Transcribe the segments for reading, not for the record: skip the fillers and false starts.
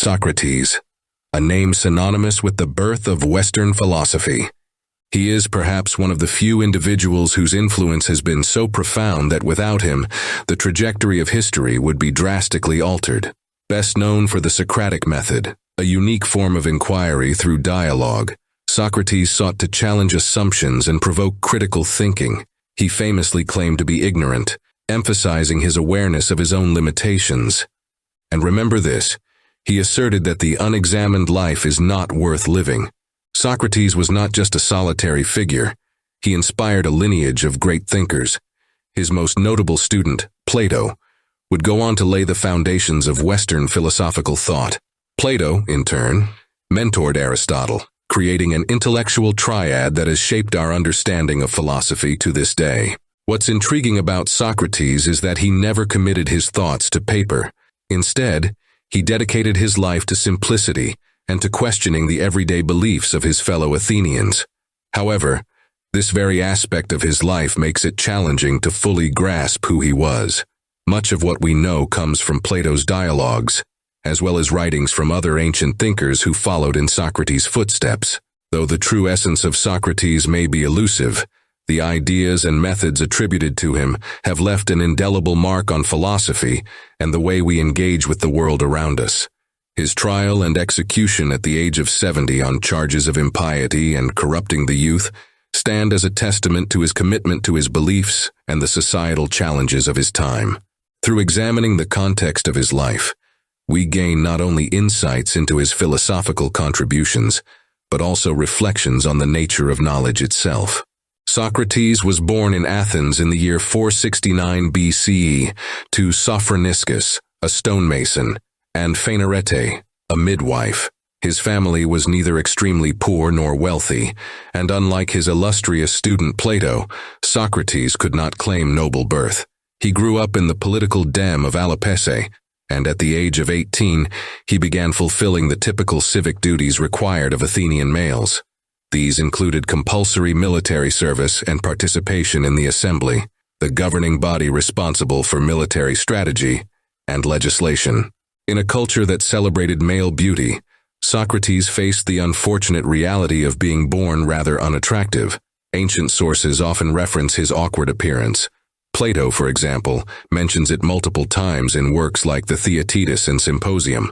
Socrates, a name synonymous with the birth of Western philosophy. He is perhaps one of the few individuals whose influence has been so profound that without him, the trajectory of history would be drastically altered. Best known for the Socratic method, a unique form of inquiry through dialogue, Socrates sought to challenge assumptions and provoke critical thinking. He famously claimed to be ignorant, emphasizing his awareness of his own limitations. And remember this, he asserted that the unexamined life is not worth living. Socrates was not just a solitary figure. He inspired a lineage of great thinkers. His most notable student, Plato, would go on to lay the foundations of Western philosophical thought. Plato, in turn, mentored Aristotle, creating an intellectual triad that has shaped our understanding of philosophy to this day. What's intriguing about Socrates is that he never committed his thoughts to paper. Instead, he dedicated his life to simplicity and to questioning the everyday beliefs of his fellow Athenians. However, this very aspect of his life makes it challenging to fully grasp who he was. Much of what we know comes from Plato's dialogues, as well as writings from other ancient thinkers who followed in Socrates' footsteps. Though the true essence of Socrates may be elusive, the ideas and methods attributed to him have left an indelible mark on philosophy and the way we engage with the world around us. His trial and execution at the age of 70 on charges of impiety and corrupting the youth stand as a testament to his commitment to his beliefs and the societal challenges of his time. Through examining the context of his life, we gain not only insights into his philosophical contributions, but also reflections on the nature of knowledge itself. Socrates was born in Athens in the year 469 BCE to Sophroniskes, a stonemason, and Phanerete, a midwife. His family was neither extremely poor nor wealthy, and unlike his illustrious student Plato, Socrates could not claim noble birth. He grew up in the political den of Alapese, and at the age of 18, he began fulfilling the typical civic duties required of Athenian males. These included compulsory military service and participation in the assembly, the governing body responsible for military strategy and legislation. In a culture that celebrated male beauty, Socrates faced the unfortunate reality of being born rather unattractive. Ancient sources often reference his awkward appearance. Plato, for example, mentions it multiple times in works like the Theaetetus and Symposium,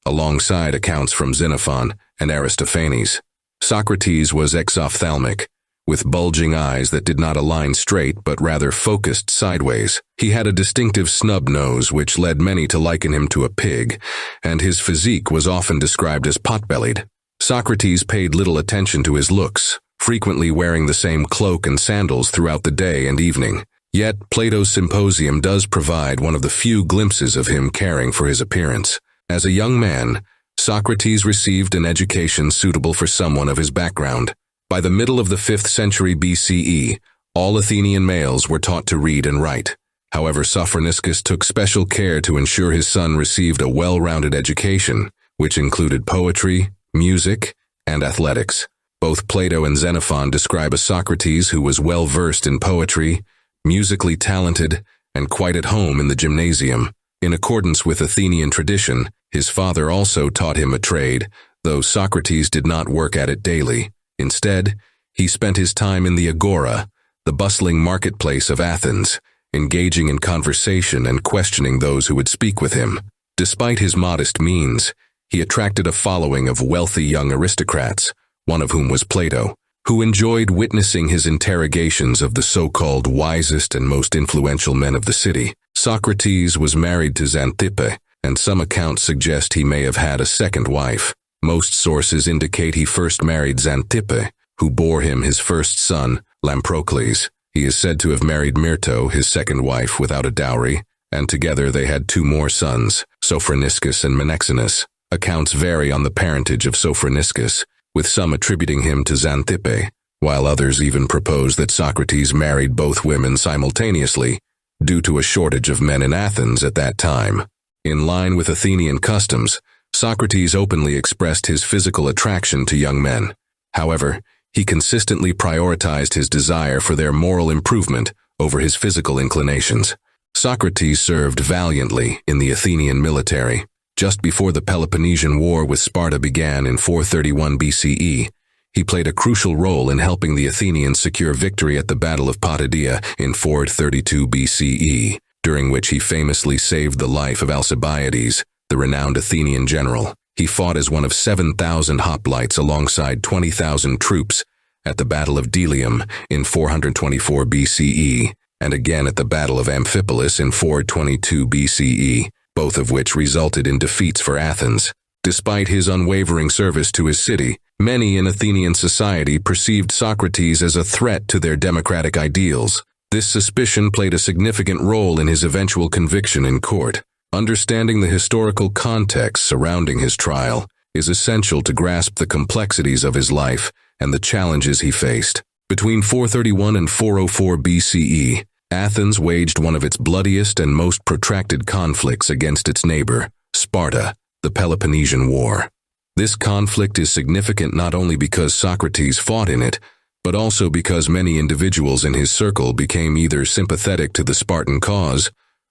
alongside accounts from Xenophon and Aristophanes. Socrates was exophthalmic, with bulging eyes that did not align straight but rather focused sideways. He had a distinctive snub nose which led many to liken him to a pig, and his physique was often described as pot-bellied. Socrates paid little attention to his looks, frequently wearing the same cloak and sandals throughout the day and evening. Yet, Plato's Symposium does provide one of the few glimpses of him caring for his appearance. As a young man, Socrates received an education suitable for someone of his background. By the middle of the 5th century BCE, all Athenian males were taught to read and write. However, Sophroniskes took special care to ensure his son received a well-rounded education, which included poetry, music, and athletics. Both Plato and Xenophon describe a Socrates who was well-versed in poetry, musically talented, and quite at home in the gymnasium. In accordance with Athenian tradition, his father also taught him a trade, though Socrates did not work at it daily. Instead, he spent his time in the agora, the bustling marketplace of Athens, engaging in conversation and questioning those who would speak with him. Despite his modest means, he attracted a following of wealthy young aristocrats, one of whom was Plato, who enjoyed witnessing his interrogations of the so-called wisest and most influential men of the city. Socrates was married to Xanthippe, and some accounts suggest he may have had a second wife. Most sources indicate he first married Xanthippe, who bore him his first son, Lamprocles. He is said to have married Myrto, his second wife, without a dowry, and together they had 2 more sons, Sophroniskes and Menexenus. Accounts vary on the parentage of Sophroniskes, with some attributing him to Xanthippe, while others even propose that Socrates married both women simultaneously, due to a shortage of men in Athens at that time. In line with Athenian customs, Socrates openly expressed his physical attraction to young men. However, he consistently prioritized his desire for their moral improvement over his physical inclinations. Socrates served valiantly in the Athenian military. Just before the Peloponnesian War with Sparta began in 431 BCE, he played a crucial role in helping the Athenians secure victory at the Battle of Potidaea in 432 BCE, during which he famously saved the life of Alcibiades, the renowned Athenian general. He fought as one of 7,000 hoplites alongside 20,000 troops at the Battle of Delium in 424 BCE, and again at the Battle of Amphipolis in 422 BCE, both of which resulted in defeats for Athens. Despite his unwavering service to his city, many in Athenian society perceived Socrates as a threat to their democratic ideals. This suspicion played a significant role in his eventual conviction in court. Understanding the historical context surrounding his trial is essential to grasp the complexities of his life and the challenges he faced. Between 431 and 404 BCE, Athens waged one of its bloodiest and most protracted conflicts against its neighbor, Sparta, the Peloponnesian War. This conflict is significant not only because Socrates fought in it, but also because many individuals in his circle became either sympathetic to the Spartan cause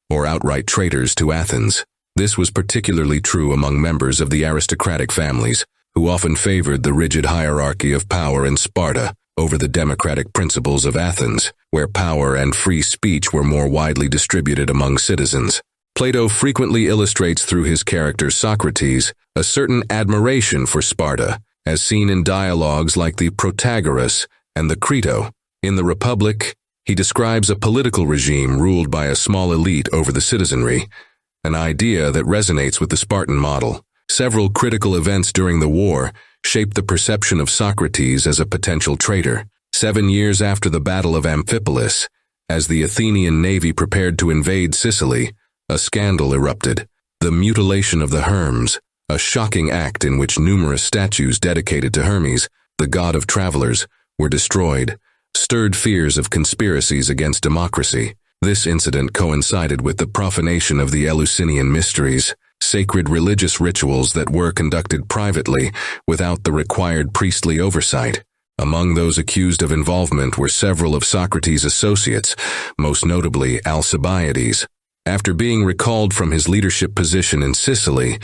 or outright traitors to Athens. This was particularly true among members of the aristocratic families, who often favored the rigid hierarchy of power in Sparta over the democratic principles of Athens, where power and free speech were more widely distributed among citizens. Plato frequently illustrates through his character Socrates a certain admiration for Sparta, as seen in dialogues like the Protagoras and the Crito. In the Republic, he describes a political regime ruled by a small elite over the citizenry, an idea that resonates with the Spartan model. Several critical events during the war shaped the perception of Socrates as a potential traitor. 7 years after the Battle of Amphipolis, as the Athenian navy prepared to invade Sicily, a scandal erupted. The mutilation of the Hermes, a shocking act in which numerous statues dedicated to Hermes, the god of travelers, were destroyed, stirred fears of conspiracies against democracy. This incident coincided with the profanation of the Eleusinian Mysteries, sacred religious rituals that were conducted privately without the required priestly oversight. Among those accused of involvement were several of Socrates' associates, most notably Alcibiades. After being recalled from his leadership position in Sicily,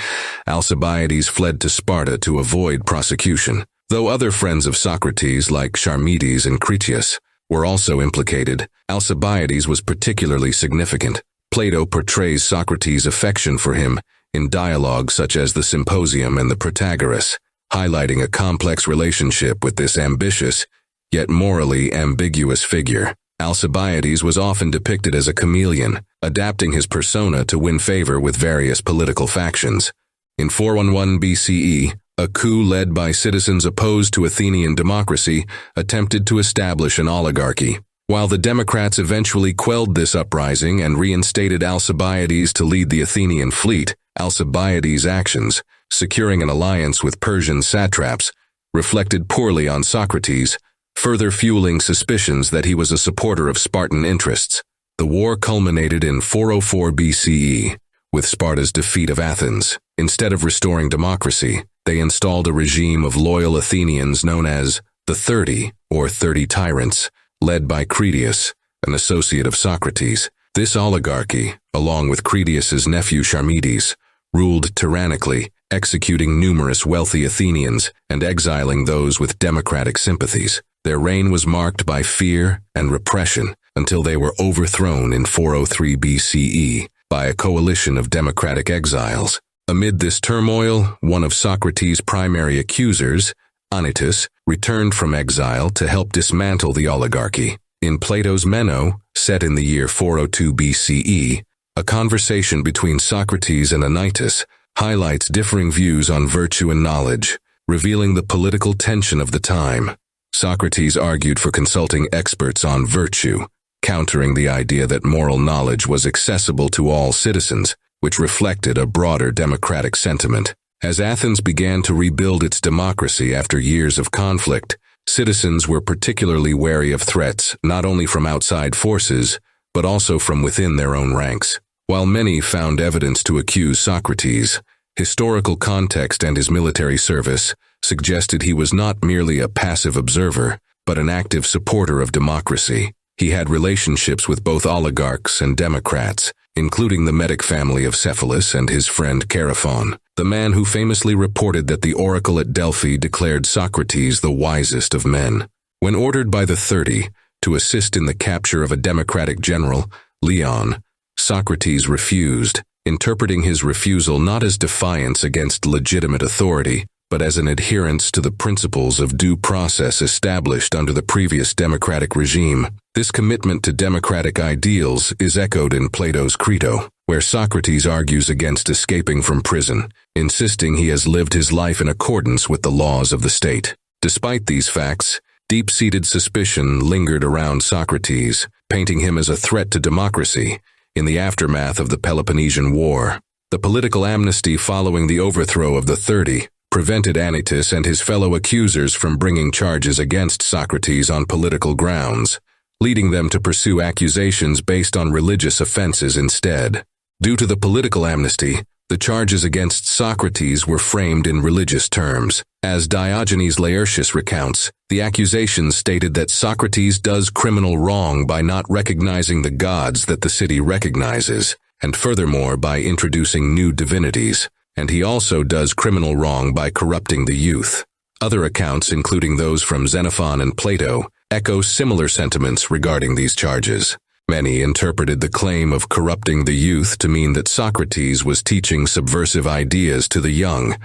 Alcibiades fled to Sparta to avoid prosecution. Though other friends of Socrates like Charmides and Critias were also implicated, Alcibiades was particularly significant. Plato portrays Socrates' affection for him in dialogues such as the Symposium and the Protagoras, highlighting a complex relationship with this ambitious, yet morally ambiguous figure. Alcibiades was often depicted as a chameleon, adapting his persona to win favor with various political factions. In 411 BCE, a coup led by citizens opposed to Athenian democracy attempted to establish an oligarchy. While the Democrats eventually quelled this uprising and reinstated Alcibiades to lead the Athenian fleet, Alcibiades' actions, securing an alliance with Persian satraps, reflected poorly on Socrates, further fueling suspicions that he was a supporter of Spartan interests. The war culminated in 404 BCE, with Sparta's defeat of Athens. Instead of restoring democracy, they installed a regime of loyal Athenians known as the 30, or 30 tyrants, led by Critias, an associate of Socrates. This oligarchy, along with Critias's nephew Charmides, ruled tyrannically, executing numerous wealthy Athenians and exiling those with democratic sympathies. Their reign was marked by fear and repression until they were overthrown in 403 BCE by a coalition of democratic exiles. Amid this turmoil, one of Socrates' primary accusers, Anytus, returned from exile to help dismantle the oligarchy. In Plato's Meno, set in the year 402 BCE, a conversation between Socrates and Anytus highlights differing views on virtue and knowledge, revealing the political tension of the time. Socrates argued for consulting experts on virtue, countering the idea that moral knowledge was accessible to all citizens, which reflected a broader democratic sentiment. As Athens began to rebuild its democracy after years of conflict, citizens were particularly wary of threats not only from outside forces, but also from within their own ranks. While many found evidence to accuse Socrates, historical context and his military service suggested he was not merely a passive observer, but an active supporter of democracy. He had relationships with both oligarchs and democrats, including the Medic family of Cephalus and his friend Xenophon. the man who famously reported that the oracle at Delphi declared Socrates the wisest of men. When ordered by the 30 to assist in the capture of a democratic general, Leon, Socrates refused, interpreting his refusal not as defiance against legitimate authority, but as an adherence to the principles of due process established under the previous democratic regime. This commitment to democratic ideals is echoed in Plato's Crito, where Socrates argues against escaping from prison, insisting he has lived his life in accordance with the laws of the state. Despite these facts, deep-seated suspicion lingered around Socrates, painting him as a threat to democracy in the aftermath of the Peloponnesian War. The political amnesty following the overthrow of the 30 prevented Anytus and his fellow accusers from bringing charges against Socrates on political grounds, leading them to pursue accusations based on religious offenses instead. Due to the political amnesty, the charges against Socrates were framed in religious terms. As Diogenes Laertius recounts, the accusations stated that Socrates does criminal wrong by not recognizing the gods that the city recognizes, and furthermore by introducing new divinities, and he also does criminal wrong by corrupting the youth. Other accounts, including those from Xenophon and Plato, echo similar sentiments regarding these charges. Many interpreted the claim of corrupting the youth to mean that Socrates was teaching subversive ideas to the young,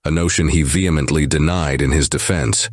a notion he vehemently denied in his defense.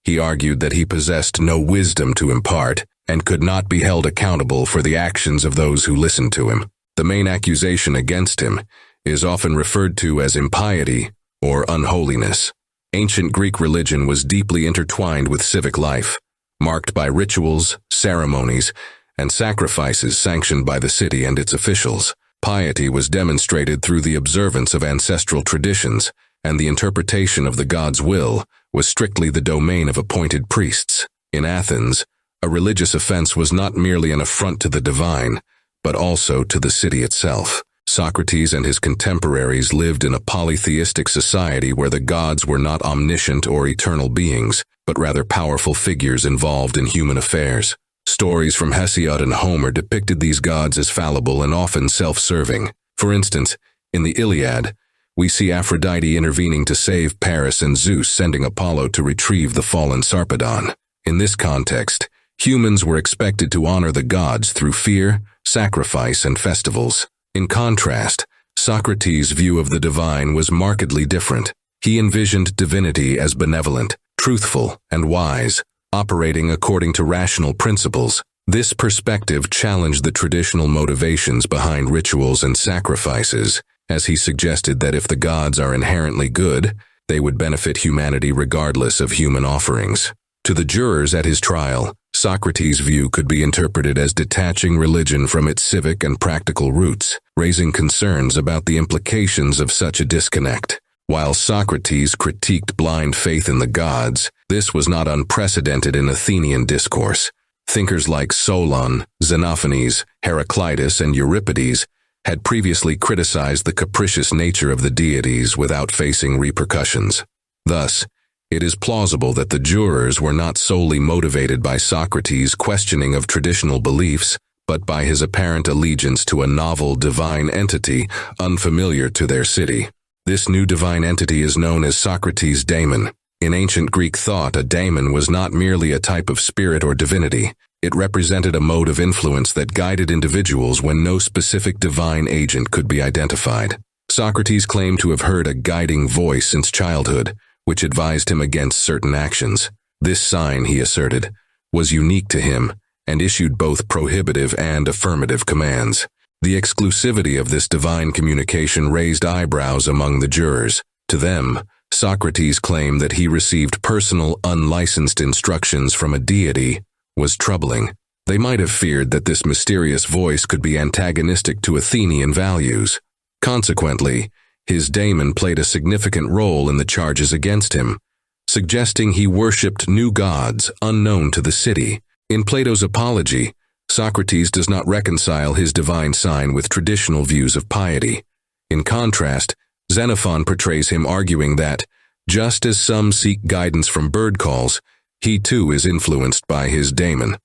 He argued that he possessed no wisdom to impart and could not be held accountable for the actions of those who listened to him. The main accusation against him is often referred to as impiety or unholiness. Ancient Greek religion was deeply intertwined with civic life, marked by rituals, ceremonies, and sacrifices sanctioned by the city and its officials. Piety was demonstrated through the observance of ancestral traditions, and the interpretation of the god's will was strictly the domain of appointed priests. In Athens, a religious offense was not merely an affront to the divine, but also to the city itself. Socrates and his contemporaries lived in a polytheistic society where the gods were not omniscient or eternal beings, but rather powerful figures involved in human affairs. Stories from Hesiod and Homer depicted these gods as fallible and often self-serving. For instance, in the Iliad, we see Aphrodite intervening to save Paris and Zeus sending Apollo to retrieve the fallen Sarpedon. In this context, humans were expected to honor the gods through fear, sacrifice, and festivals. In contrast, Socrates' view of the divine was markedly different. He envisioned divinity as benevolent, truthful, and wise, operating according to rational principles. This perspective challenged the traditional motivations behind rituals and sacrifices, as he suggested that if the gods are inherently good, they would benefit humanity regardless of human offerings. To the jurors at his trial, Socrates' view could be interpreted as detaching religion from its civic and practical roots, raising concerns about the implications of such a disconnect. While Socrates critiqued blind faith in the gods, this was not unprecedented in Athenian discourse. Thinkers like Solon, Xenophanes, Heraclitus, and Euripides had previously criticized the capricious nature of the deities without facing repercussions. Thus, it is plausible that the jurors were not solely motivated by Socrates' questioning of traditional beliefs, but by his apparent allegiance to a novel divine entity unfamiliar to their city. This new divine entity is known as Socrates' daemon. In ancient Greek thought, a daemon was not merely a type of spirit or divinity. It represented a mode of influence that guided individuals when no specific divine agent could be identified. Socrates claimed to have heard a guiding voice since childhood, which advised him against certain actions. This sign, he asserted, was unique to him and issued both prohibitive and affirmative commands. The exclusivity of this divine communication raised eyebrows among the jurors. To them, Socrates' claim that he received personal, unlicensed instructions from a deity was troubling. They might have feared that this mysterious voice could be antagonistic to Athenian values. Consequently, his daemon played a significant role in the charges against him, suggesting he worshipped new gods unknown to the city. In Plato's Apology, Socrates does not reconcile his divine sign with traditional views of piety. In contrast, Xenophon portrays him arguing that, just as some seek guidance from bird calls, he too is influenced by his daemon.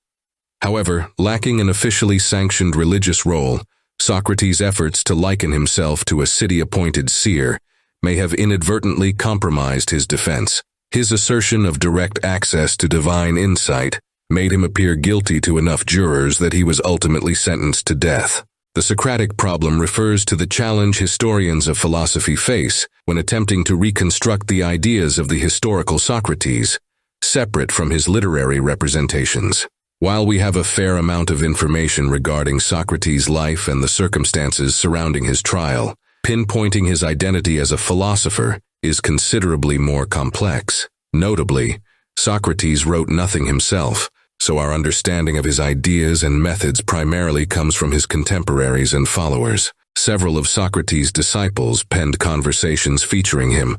However, lacking an officially sanctioned religious role, Socrates' efforts to liken himself to a city-appointed seer may have inadvertently compromised his defense. His assertion of direct access to divine insight made him appear guilty to enough jurors that he was ultimately sentenced to death. The Socratic problem refers to the challenge historians of philosophy face when attempting to reconstruct the ideas of the historical Socrates, separate from his literary representations. While we have a fair amount of information regarding Socrates' life and the circumstances surrounding his trial, pinpointing his identity as a philosopher is considerably more complex. Notably, Socrates wrote nothing himself, so our understanding of his ideas and methods primarily comes from his contemporaries and followers. Several of Socrates' disciples penned conversations featuring him,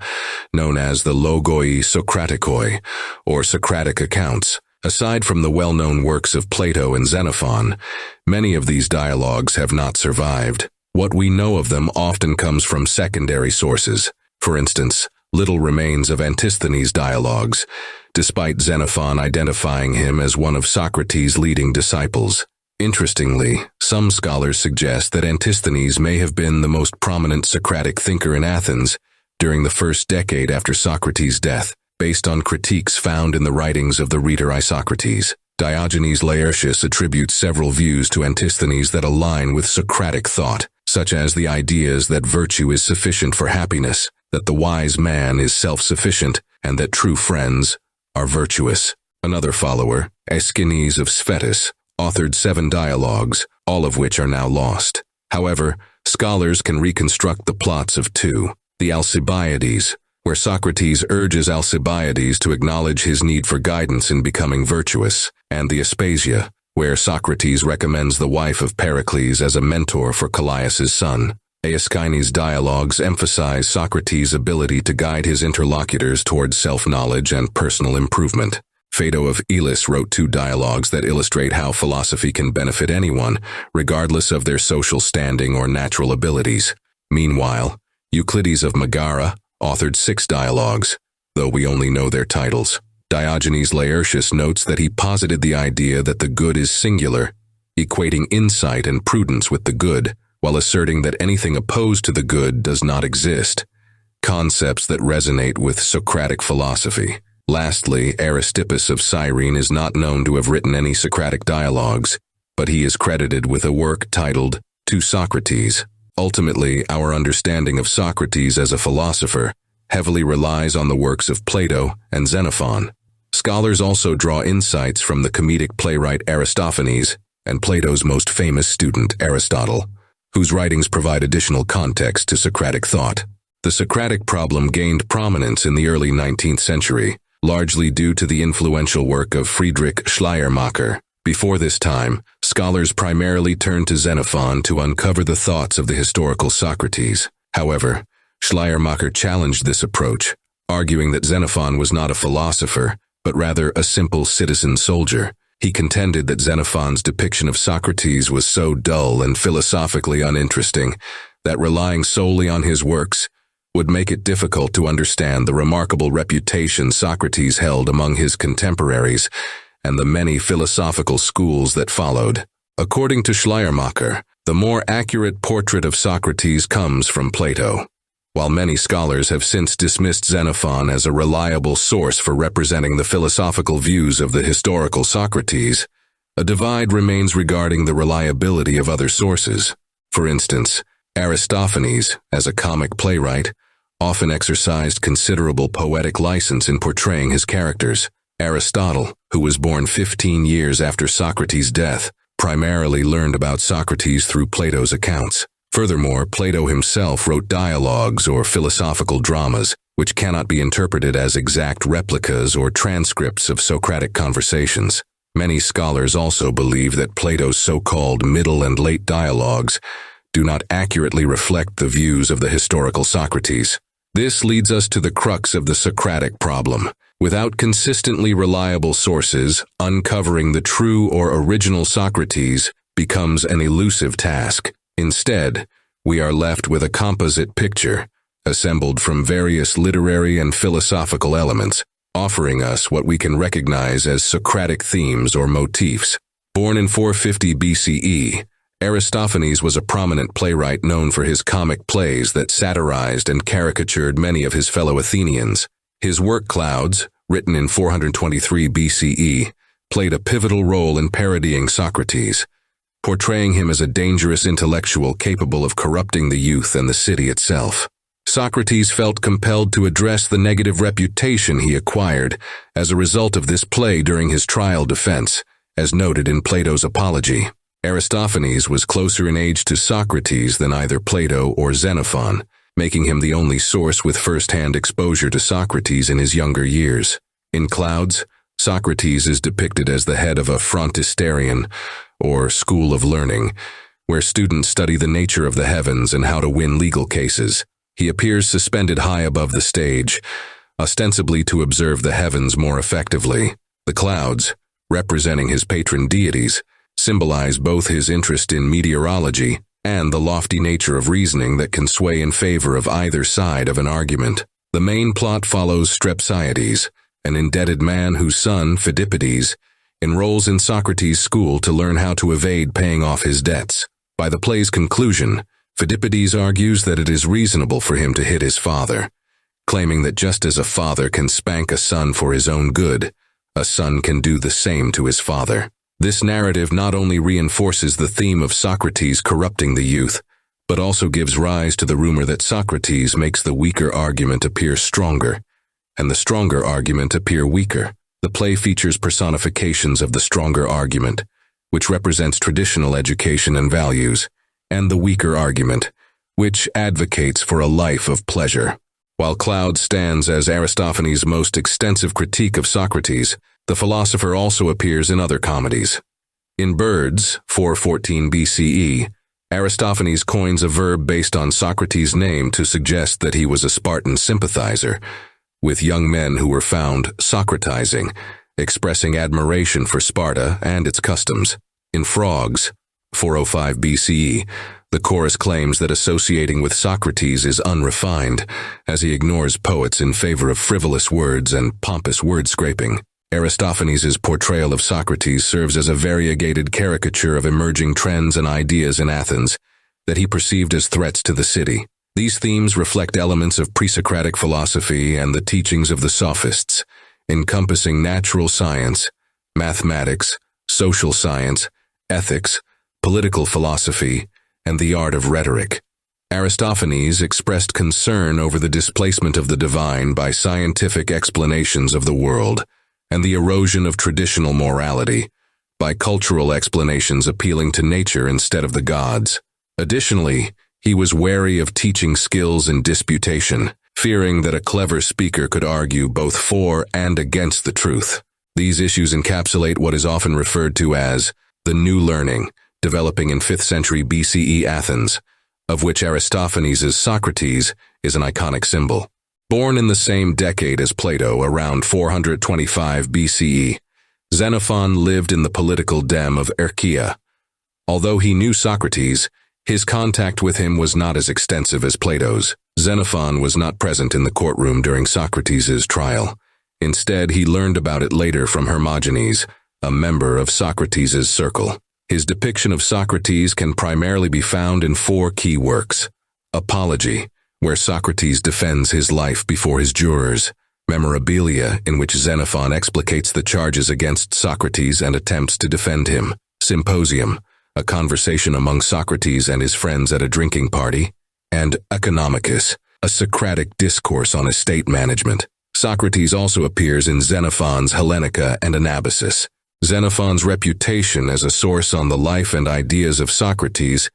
known as the Logoi Socraticoi, or Socratic accounts. Aside from the well-known works of Plato and Xenophon, many of these dialogues have not survived. What we know of them often comes from secondary sources. For instance, little remains of Antisthenes' dialogues, despite Xenophon identifying him as one of Socrates' leading disciples. Interestingly, some scholars suggest that Antisthenes may have been the most prominent Socratic thinker in Athens during the first decade after Socrates' death, based on critiques found in the writings of the rhetor Socrates. Diogenes Laertius attributes several views to Antisthenes that align with Socratic thought, such as the ideas that virtue is sufficient for happiness, that the wise man is self-sufficient, and that true friends are virtuous. Another follower, Aeschines of Sphetus, authored 7 dialogues, all of which are now lost. However, scholars can reconstruct the plots of 2, the Alcibiades, where Socrates urges Alcibiades to acknowledge his need for guidance in becoming virtuous, and the Aspasia, where Socrates recommends the wife of Pericles as a mentor for Callias' son. Aeschines' dialogues emphasize Socrates' ability to guide his interlocutors towards self-knowledge and personal improvement. Phaedo of Elis wrote 2 dialogues that illustrate how philosophy can benefit anyone, regardless of their social standing or natural abilities. Meanwhile, Euclides of Megara authored 6 dialogues, though we only know their titles. Diogenes Laertius notes that he posited the idea that the good is singular, equating insight and prudence with the good, while asserting that anything opposed to the good does not exist, concepts that resonate with Socratic philosophy. Lastly, Aristippus of Cyrene is not known to have written any Socratic dialogues, but he is credited with a work titled To Socrates. Ultimately, our understanding of Socrates as a philosopher heavily relies on the works of Plato and Xenophon. Scholars also draw insights from the comedic playwright Aristophanes and Plato's most famous student Aristotle, whose writings provide additional context to Socratic thought. The Socratic problem gained prominence in the early 19th century, largely due to the influential work of Friedrich Schleiermacher. Before this time, scholars primarily turned to Xenophon to uncover the thoughts of the historical Socrates. However, Schleiermacher challenged this approach, arguing that Xenophon was not a philosopher, but rather a simple citizen soldier. He contended that Xenophon's depiction of Socrates was so dull and philosophically uninteresting that relying solely on his works would make it difficult to understand the remarkable reputation Socrates held among his contemporaries and the many philosophical schools that followed. According to Schleiermacher, the more accurate portrait of Socrates comes from Plato. While many scholars have since dismissed Xenophon as a reliable source for representing the philosophical views of the historical Socrates, a divide remains regarding the reliability of other sources. For instance, Aristophanes, as a comic playwright, often exercised considerable poetic license in portraying his characters. Aristotle, who was born 15 years after Socrates' death, primarily learned about Socrates through Plato's accounts. Furthermore, Plato himself wrote dialogues or philosophical dramas, which cannot be interpreted as exact replicas or transcripts of Socratic conversations. Many scholars also believe that Plato's so-called middle and late dialogues do not accurately reflect the views of the historical Socrates. This leads us to the crux of the Socratic problem. Without consistently reliable sources, uncovering the true or original Socrates becomes an elusive task. Instead, we are left with a composite picture, assembled from various literary and philosophical elements, offering us what we can recognize as Socratic themes or motifs. Born in 450 BCE, Aristophanes was a prominent playwright known for his comic plays that satirized and caricatured many of his fellow Athenians. His work Clouds, written in 423 BCE, played a pivotal role in parodying Socrates, portraying him as a dangerous intellectual capable of corrupting the youth and the city itself. Socrates felt compelled to address the negative reputation he acquired as a result of this play during his trial defense, as noted in Plato's Apology. Aristophanes was closer in age to Socrates than either Plato or Xenophon, making him the only source with first-hand exposure to Socrates in his younger years. In Clouds, Socrates is depicted as the head of a frontisterion, or school of learning, where students study the nature of the heavens and how to win legal cases. He appears suspended high above the stage, ostensibly to observe the heavens more effectively. The clouds, representing his patron deities, symbolize both his interest in meteorology and the lofty nature of reasoning that can sway in favor of either side of an argument. The main plot follows Strepsiades, an indebted man whose son, Phidippides, enrolls in Socrates' school to learn how to evade paying off his debts. By the play's conclusion, Phidippides argues that it is reasonable for him to hit his father, claiming that just as a father can spank a son for his own good, a son can do the same to his father. This narrative not only reinforces the theme of Socrates corrupting the youth, but also gives rise to the rumor that Socrates makes the weaker argument appear stronger, and the stronger argument appear weaker. The play features personifications of the stronger argument, which represents traditional education and values, and the weaker argument, which advocates for a life of pleasure. While Clouds stands as Aristophanes' most extensive critique of Socrates, the philosopher also appears in other comedies. In Birds, 414 BCE, Aristophanes coins a verb based on Socrates' name to suggest that he was a Spartan sympathizer, with young men who were found Socratizing, expressing admiration for Sparta and its customs. In Frogs, 405 BCE, the chorus claims that associating with Socrates is unrefined, as he ignores poets in favor of frivolous words and pompous word-scraping. Aristophanes' portrayal of Socrates serves as a variegated caricature of emerging trends and ideas in Athens that he perceived as threats to the city. These themes reflect elements of pre-Socratic philosophy and the teachings of the sophists, encompassing natural science, mathematics, social science, ethics, political philosophy, and the art of rhetoric. Aristophanes expressed concern over the displacement of the divine by scientific explanations of the world, and the erosion of traditional morality, by cultural explanations appealing to nature instead of the gods. Additionally, he was wary of teaching skills in disputation, fearing that a clever speaker could argue both for and against the truth. These issues encapsulate what is often referred to as the New Learning, developing in 5th century BCE Athens, of which Aristophanes' Socrates is an iconic symbol. Born in the same decade as Plato, around 425 BCE, Xenophon lived in the political dem of Archaea. Although he knew Socrates, his contact with him was not as extensive as Plato's. Xenophon was not present in the courtroom during Socrates' trial. Instead, he learned about it later from Hermogenes, a member of Socrates' circle. His depiction of Socrates can primarily be found in 4 key works: Apology, where Socrates defends his life before his jurors; Memorabilia, in which Xenophon explicates the charges against Socrates and attempts to defend him; Symposium, a conversation among Socrates and his friends at a drinking party; and Economicus, a Socratic discourse on estate management. Socrates also appears in Xenophon's Hellenica and Anabasis. Xenophon's reputation as a source on the life and ideas of Socrates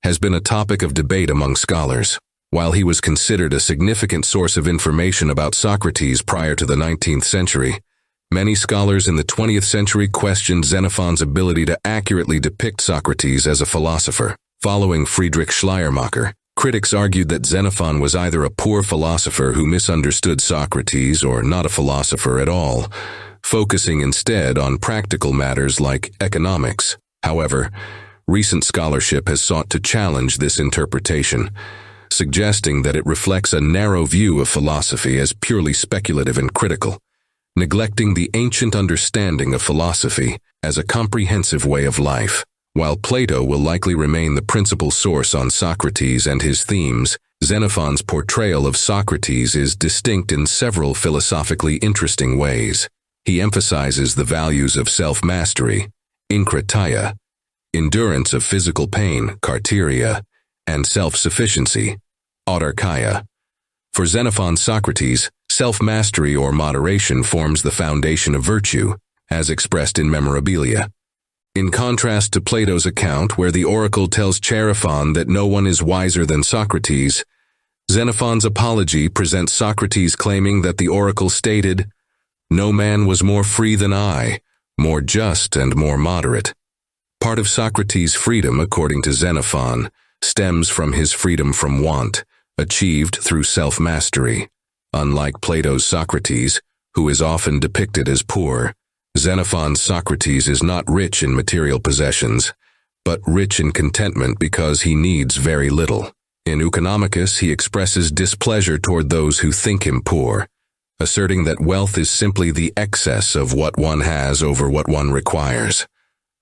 has been a topic of debate among scholars. While he was considered a significant source of information about Socrates prior to the 19th century, many scholars in the 20th century questioned Xenophon's ability to accurately depict Socrates as a philosopher. Following Friedrich Schleiermacher, critics argued that Xenophon was either a poor philosopher who misunderstood Socrates or not a philosopher at all, focusing instead on practical matters like economics. However, recent scholarship has sought to challenge this interpretation, suggesting that it reflects a narrow view of philosophy as purely speculative and critical, neglecting the ancient understanding of philosophy as a comprehensive way of life. While Plato will likely remain the principal source on Socrates and his themes, Xenophon's portrayal of Socrates is distinct in several philosophically interesting ways. He emphasizes the values of self-mastery, enkrateia, endurance of physical pain, karteria, and self-sufficiency, autarkeia. For Xenophon, Socrates, self-mastery or moderation forms the foundation of virtue, as expressed in Memorabilia. In contrast to Plato's account, where the oracle tells Chaerephon that no one is wiser than Socrates, Xenophon's apology presents Socrates claiming that the oracle stated, "No man was more free than I, more just and more moderate." Part of Socrates' freedom, according to Xenophon, stems from his freedom from want, achieved through self-mastery. Unlike Plato's Socrates, who is often depicted as poor, Xenophon's Socrates is not rich in material possessions, but rich in contentment because he needs very little. In Economicus, he expresses displeasure toward those who think him poor, asserting that wealth is simply the excess of what one has over what one requires.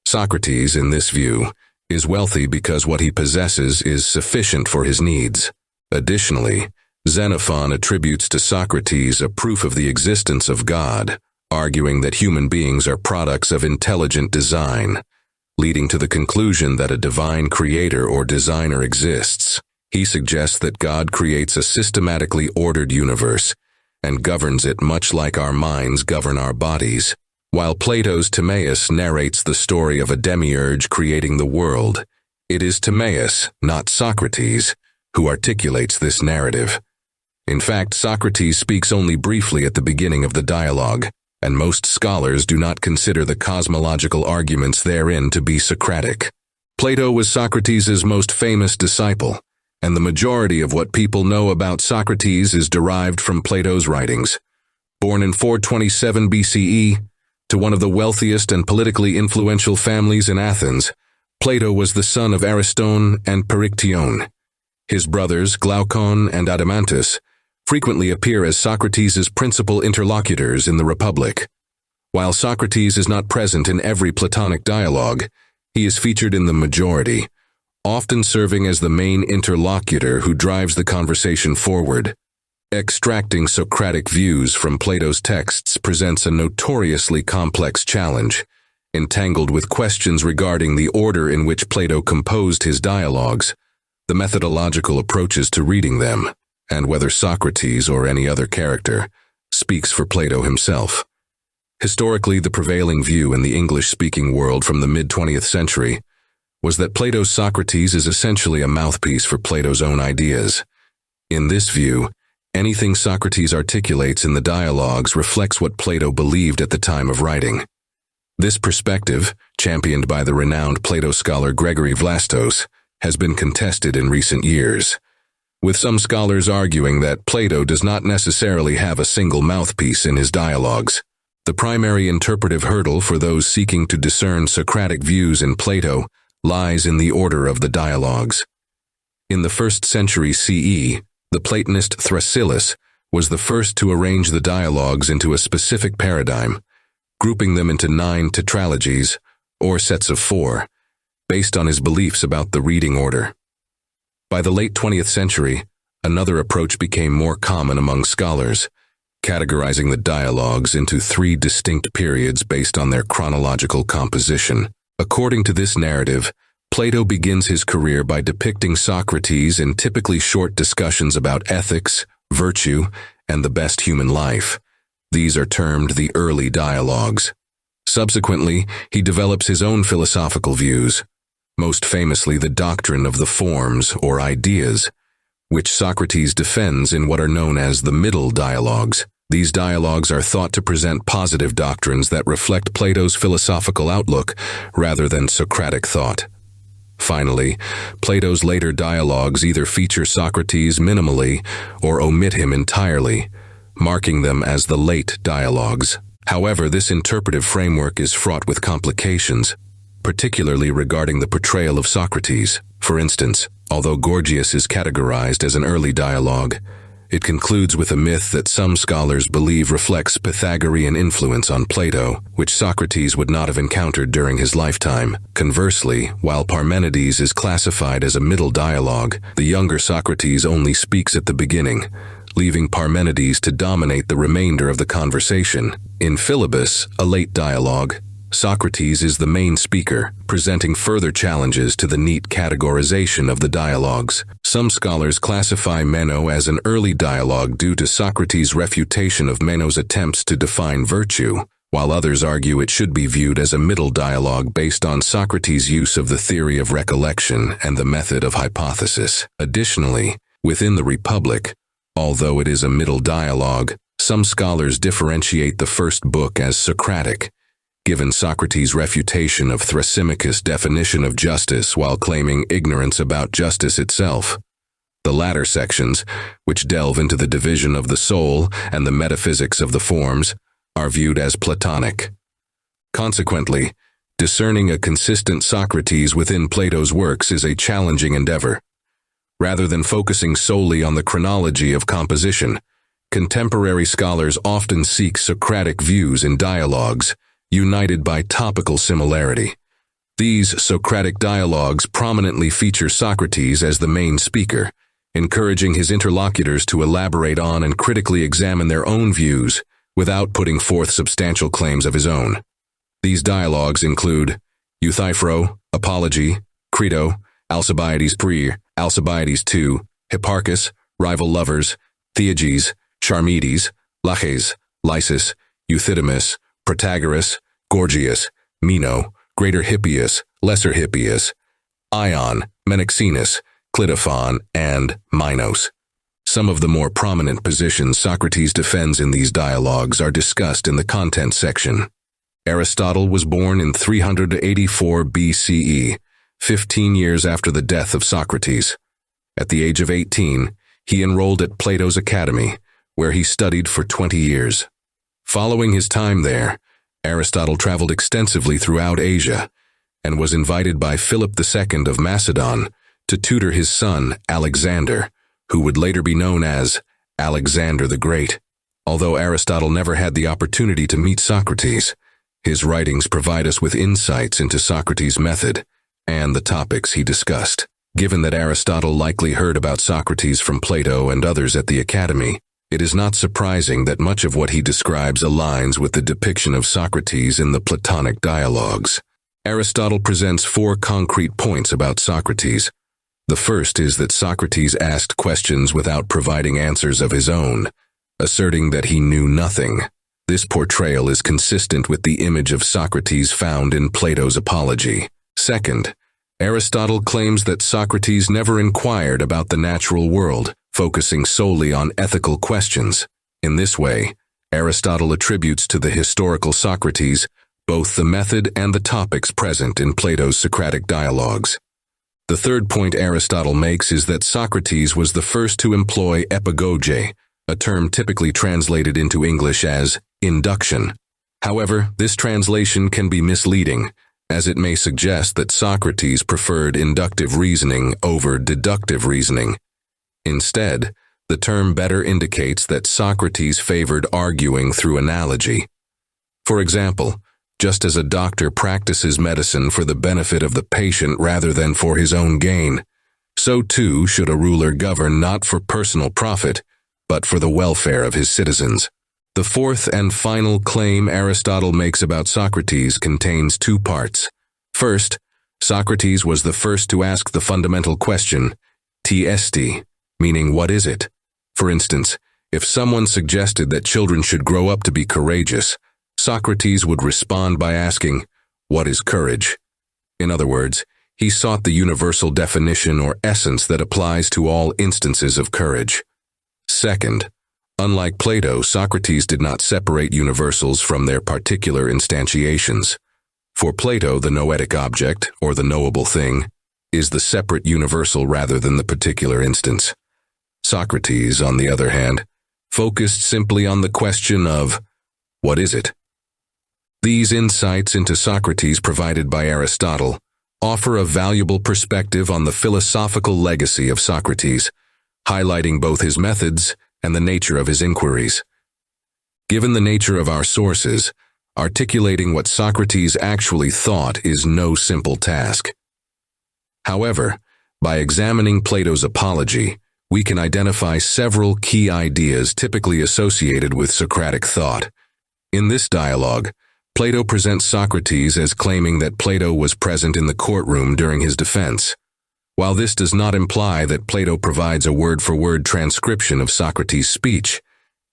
Socrates, in this view, is wealthy because what he possesses is sufficient for his needs. Additionally, Xenophon attributes to Socrates a proof of the existence of God, arguing that human beings are products of intelligent design, leading to the conclusion that a divine creator or designer exists. He suggests that God creates a systematically ordered universe and governs it much like our minds govern our bodies. While Plato's Timaeus narrates the story of a demiurge creating the world, it is Timaeus, not Socrates, who articulates this narrative. In fact, Socrates speaks only briefly at the beginning of the dialogue, and most scholars do not consider the cosmological arguments therein to be Socratic. Plato was Socrates' most famous disciple, and the majority of what people know about Socrates is derived from Plato's writings. Born in 427 BCE, to one of the wealthiest and politically influential families in Athens, Plato was the son of Ariston and Perictione. His brothers, Glaucon and Adeimantus, frequently appear as Socrates' principal interlocutors in the Republic. While Socrates is not present in every Platonic dialogue, he is featured in the majority, often serving as the main interlocutor who drives the conversation forward. Extracting Socratic views from Plato's texts presents a notoriously complex challenge, entangled with questions regarding the order in which Plato composed his dialogues, the methodological approaches to reading them, and whether Socrates or any other character speaks for Plato himself. Historically, the prevailing view in the English-speaking world from the mid-20th century was that Plato's Socrates is essentially a mouthpiece for Plato's own ideas. In this view, anything Socrates articulates in the dialogues reflects what Plato believed at the time of writing. This perspective, championed by the renowned Plato scholar Gregory Vlastos, has been contested in recent years, with some scholars arguing that Plato does not necessarily have a single mouthpiece in his dialogues. The primary interpretive hurdle for those seeking to discern Socratic views in Plato lies in the order of the dialogues. In the 1st century CE, the Platonist Thrasyllus was the first to arrange the dialogues into a specific paradigm, grouping them into 9 tetralogies, or sets of 4, based on his beliefs about the reading order. By the late 20th century, another approach became more common among scholars, categorizing the dialogues into 3 distinct periods based on their chronological composition. According to this narrative, Plato begins his career by depicting Socrates in typically short discussions about ethics, virtue, and the best human life. These are termed the early dialogues. Subsequently, he develops his own philosophical views, most famously the doctrine of the forms or ideas, which Socrates defends in what are known as the middle dialogues. These dialogues are thought to present positive doctrines that reflect Plato's philosophical outlook rather than Socratic thought. Finally, Plato's later dialogues either feature Socrates minimally or omit him entirely, marking them as the late dialogues. However, this interpretive framework is fraught with complications, particularly regarding the portrayal of Socrates. For instance, although Gorgias is categorized as an early dialogue, It concludes with a myth that some scholars believe reflects Pythagorean influence on Plato, which Socrates would not have encountered during his lifetime. Conversely, while Parmenides is classified as a middle dialogue, the younger Socrates only speaks at the beginning, leaving Parmenides to dominate the remainder of the conversation. In Philebus, a late dialogue, Socrates is the main speaker, presenting further challenges to the neat categorization of the dialogues. Some scholars classify Meno as an early dialogue due to Socrates' refutation of Meno's attempts to define virtue, while others argue it should be viewed as a middle dialogue based on Socrates' use of the theory of recollection and the method of hypothesis. Additionally, within the Republic, although it is a middle dialogue, some scholars differentiate the first book as Socratic, given Socrates' refutation of Thrasymachus' definition of justice while claiming ignorance about justice itself. The latter sections, which delve into the division of the soul and the metaphysics of the forms, are viewed as Platonic. Consequently, discerning a consistent Socrates within Plato's works is a challenging endeavor. Rather than focusing solely on the chronology of composition, contemporary scholars often seek Socratic views in dialogues, united by topical similarity. These Socratic dialogues prominently feature Socrates as the main speaker, encouraging his interlocutors to elaborate on and critically examine their own views without putting forth substantial claims of his own. These dialogues include Euthyphro, Apology, Crito, Alcibiades Pre, Alcibiades II, Hipparchus, Rival Lovers, Theages, Charmides, Laches, Lysis, Euthydemus, Protagoras, Gorgias, Meno, Greater Hippias, Lesser Hippias, Ion, Menexenus, Xenophon, and Minos. Some of the more prominent positions Socrates defends in these dialogues are discussed in the content section. Aristotle was born in 384 BCE, 15 years after the death of Socrates. At the age of 18, he enrolled at Plato's Academy, where he studied for 20 years. Following his time there, Aristotle traveled extensively throughout Asia and was invited by Philip II of Macedon to tutor his son, Alexander, who would later be known as Alexander the Great. Although Aristotle never had the opportunity to meet Socrates, his writings provide us with insights into Socrates' method and the topics he discussed. Given that Aristotle likely heard about Socrates from Plato and others at the Academy, it is not surprising that much of what he describes aligns with the depiction of Socrates in the Platonic dialogues. Aristotle presents 4 concrete points about Socrates. The first is that Socrates asked questions without providing answers of his own, asserting that he knew nothing. This portrayal is consistent with the image of Socrates found in Plato's Apology. Second, Aristotle claims that Socrates never inquired about the natural world, focusing solely on ethical questions. In this way, Aristotle attributes to the historical Socrates both the method and the topics present in Plato's Socratic dialogues. The third point Aristotle makes is that Socrates was the first to employ epigoge, a term typically translated into English as induction. However, this translation can be misleading, as it may suggest that Socrates preferred inductive reasoning over deductive reasoning. Instead, the term better indicates that Socrates favored arguing through analogy. For example, just as a doctor practices medicine for the benefit of the patient rather than for his own gain, so too should a ruler govern not for personal profit, but for the welfare of his citizens. The fourth and final claim Aristotle makes about Socrates contains 2 parts. First, Socrates was the first to ask the fundamental question, "Τι έστι?" meaning what is it? For instance, if someone suggested that children should grow up to be courageous, Socrates would respond by asking, "What is courage?" In other words, he sought the universal definition or essence that applies to all instances of courage. Second, unlike Plato, Socrates did not separate universals from their particular instantiations. For Plato, the noetic object, or the knowable thing, is the separate universal rather than the particular instance. Socrates, on the other hand, focused simply on the question of, what is it? These insights into Socrates provided by Aristotle offer a valuable perspective on the philosophical legacy of Socrates, highlighting both his methods and the nature of his inquiries. Given the nature of our sources, articulating what Socrates actually thought is no simple task. However, by examining Plato's Apology, we can identify several key ideas typically associated with Socratic thought. In this dialogue, Plato presents Socrates as claiming that Plato was present in the courtroom during his defense. While this does not imply that Plato provides a word-for-word transcription of Socrates' speech,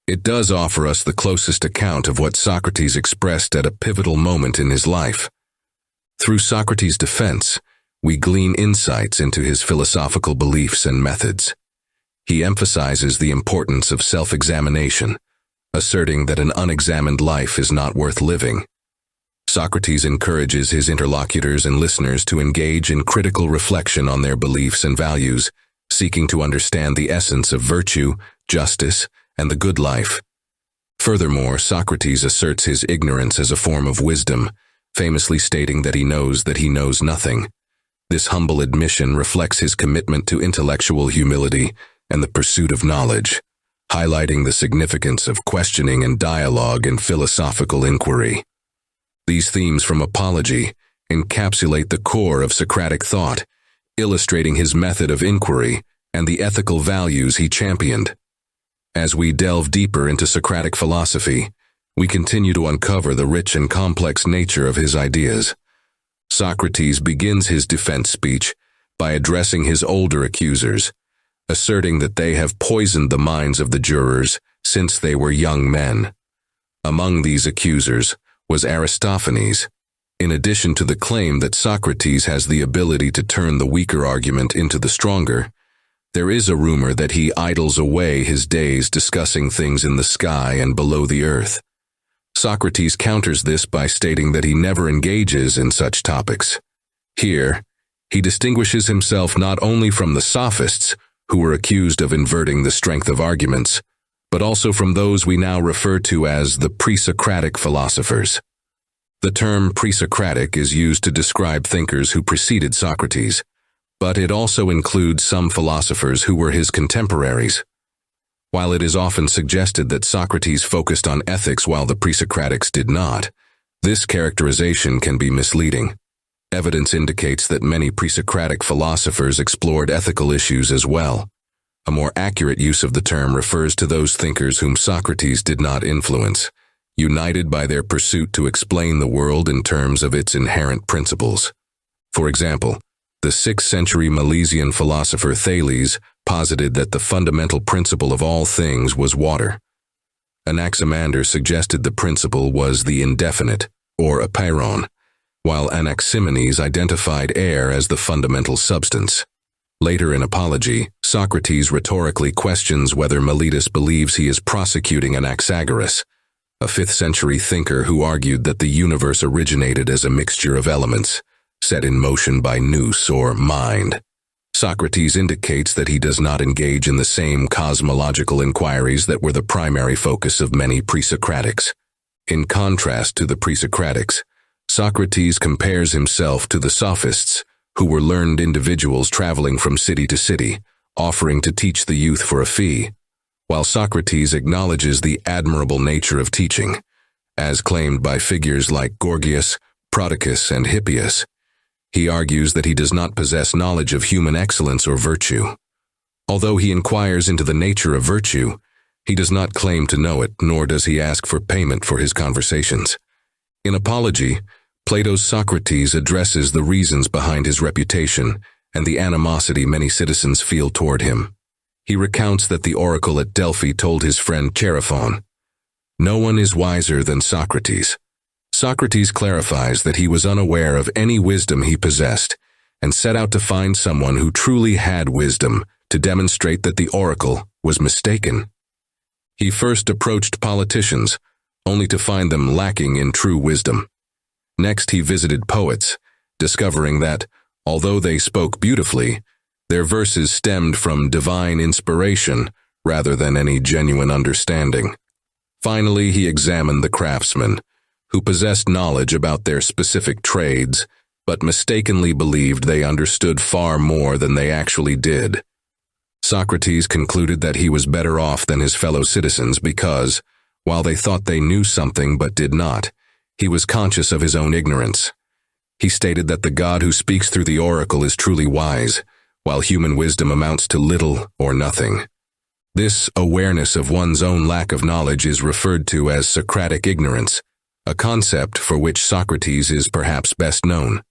it does offer us the closest account of what Socrates expressed at a pivotal moment in his life. Through Socrates' defense, we glean insights into his philosophical beliefs and methods. He emphasizes the importance of self-examination, asserting that an unexamined life is not worth living. Socrates encourages his interlocutors and listeners to engage in critical reflection on their beliefs and values, seeking to understand the essence of virtue, justice, and the good life. Furthermore, Socrates asserts his ignorance as a form of wisdom, famously stating that he knows nothing. This humble admission reflects his commitment to intellectual humility and the pursuit of knowledge, highlighting the significance of questioning and dialogue in philosophical inquiry. These themes from Apology encapsulate the core of Socratic thought, illustrating his method of inquiry and the ethical values he championed. As we delve deeper into Socratic philosophy, we continue to uncover the rich and complex nature of his ideas. Socrates begins his defense speech by addressing his older accusers, asserting that they have poisoned the minds of the jurors since they were young men. Among these accusers was Aristophanes. In addition to the claim that Socrates has the ability to turn the weaker argument into the stronger, there is a rumor that he idles away his days discussing things in the sky and below the earth. Socrates counters this by stating that he never engages in such topics. Here, he distinguishes himself not only from the sophists, who were accused of inverting the strength of arguments, but also from those we now refer to as the pre-Socratic philosophers. The term pre-Socratic is used to describe thinkers who preceded Socrates, but it also includes some philosophers who were his contemporaries. While it is often suggested that Socrates focused on ethics while the pre-Socratics did not, this characterization can be misleading. Evidence indicates that many pre-Socratic philosophers explored ethical issues as well. A more accurate use of the term refers to those thinkers whom Socrates did not influence, united by their pursuit to explain the world in terms of its inherent principles. For example, the 6th century Milesian philosopher Thales posited that the fundamental principle of all things was water. Anaximander suggested the principle was the indefinite, or apeiron, while Anaximenes identified air as the fundamental substance. Later in Apology, Socrates rhetorically questions whether Meletus believes he is prosecuting Anaxagoras, a 5th century thinker who argued that the universe originated as a mixture of elements, set in motion by nous or mind. Socrates indicates that he does not engage in the same cosmological inquiries that were the primary focus of many pre-Socratics. In contrast to the pre-Socratics, Socrates compares himself to the sophists, who were learned individuals traveling from city to city, offering to teach the youth for a fee, while Socrates acknowledges the admirable nature of teaching, as claimed by figures like Gorgias, Prodicus, and Hippias. He argues that he does not possess knowledge of human excellence or virtue. Although he inquires into the nature of virtue, he does not claim to know it, nor does he ask for payment for his conversations. In Apology, Plato's Socrates addresses the reasons behind his reputation and the animosity many citizens feel toward him. He recounts that the oracle at Delphi told his friend Xenophon, "No one is wiser than Socrates." Socrates clarifies that he was unaware of any wisdom he possessed and set out to find someone who truly had wisdom to demonstrate that the oracle was mistaken. He first approached politicians, only to find them lacking in true wisdom. Next, he visited poets, discovering that, although they spoke beautifully, their verses stemmed from divine inspiration rather than any genuine understanding. Finally, he examined the craftsmen, who possessed knowledge about their specific trades, but mistakenly believed they understood far more than they actually did. Socrates concluded that he was better off than his fellow citizens because, while they thought they knew something but did not, he was conscious of his own ignorance. He stated that the God who speaks through the oracle is truly wise, while human wisdom amounts to little or nothing. This awareness of one's own lack of knowledge is referred to as Socratic ignorance, a concept for which Socrates is perhaps best known.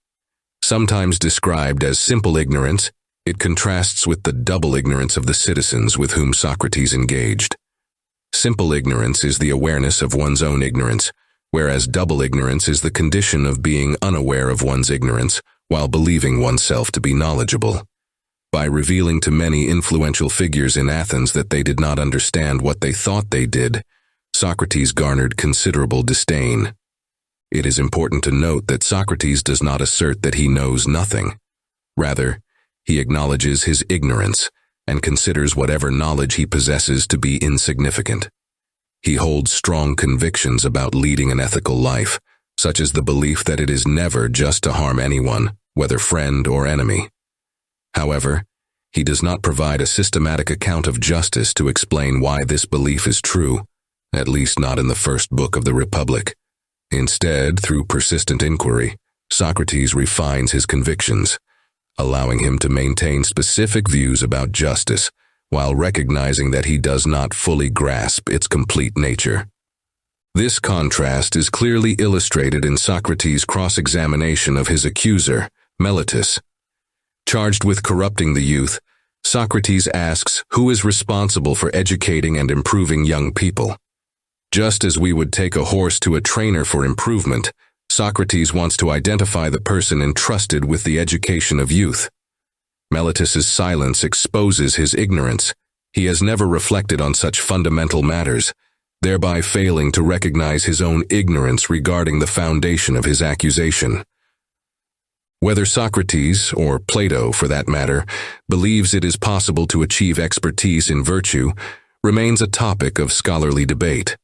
Sometimes described as simple ignorance, it contrasts with the double ignorance of the citizens with whom Socrates engaged. Simple ignorance is the awareness of one's own ignorance, whereas double ignorance is the condition of being unaware of one's ignorance while believing oneself to be knowledgeable. By revealing to many influential figures in Athens that they did not understand what they thought they did, Socrates garnered considerable disdain. It is important to note that Socrates does not assert that he knows nothing. Rather, he acknowledges his ignorance and considers whatever knowledge he possesses to be insignificant. He holds strong convictions about leading an ethical life, such as the belief that it is never just to harm anyone, whether friend or enemy. However, he does not provide a systematic account of justice to explain why this belief is true, at least not in the first book of the Republic. Instead, through persistent inquiry, Socrates refines his convictions, allowing him to maintain specific views about justice while recognizing that he does not fully grasp its complete nature. This contrast is clearly illustrated in Socrates' cross-examination of his accuser, Meletus. Charged with corrupting the youth, Socrates asks who is responsible for educating and improving young people. Just as we would take a horse to a trainer for improvement, Socrates wants to identify the person entrusted with the education of youth. Meletus's silence exposes his ignorance. He has never reflected on such fundamental matters, thereby failing to recognize his own ignorance regarding the foundation of his accusation. Whether Socrates, or Plato for that matter, believes it is possible to achieve expertise in virtue remains a topic of scholarly debate.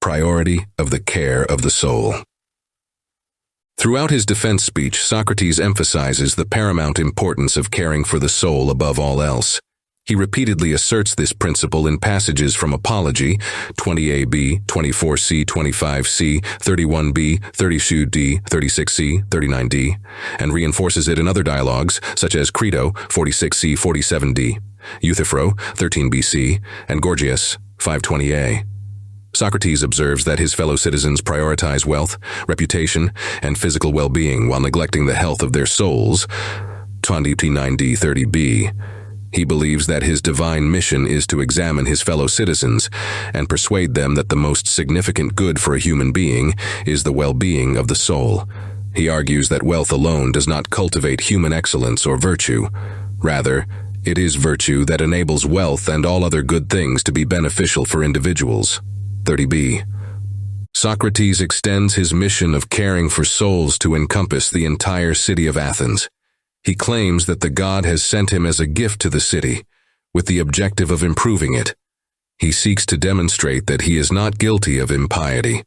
Priority of the care of the soul. Throughout his defense speech, Socrates emphasizes the paramount importance of caring for the soul above all else. He repeatedly asserts this principle in passages from Apology 20ab, 24c, 25c, 31b, 32d, 36c, 39d, and reinforces it in other dialogues such as Crito 46c, 47d, Euthyphro 13bc, and Gorgias 520a. Socrates observes that his fellow citizens prioritize wealth, reputation, and physical well-being while neglecting the health of their souls 29d, 30b. He believes that his divine mission is to examine his fellow citizens and persuade them that the most significant good for a human being is the well-being of the soul. He argues that wealth alone does not cultivate human excellence or virtue. Rather, it is virtue that enables wealth and all other good things to be beneficial for individuals. 30b. Socrates extends his mission of caring for souls to encompass the entire city of Athens. He claims that the god has sent him as a gift to the city, with the objective of improving it. He seeks to demonstrate that he is not guilty of impiety,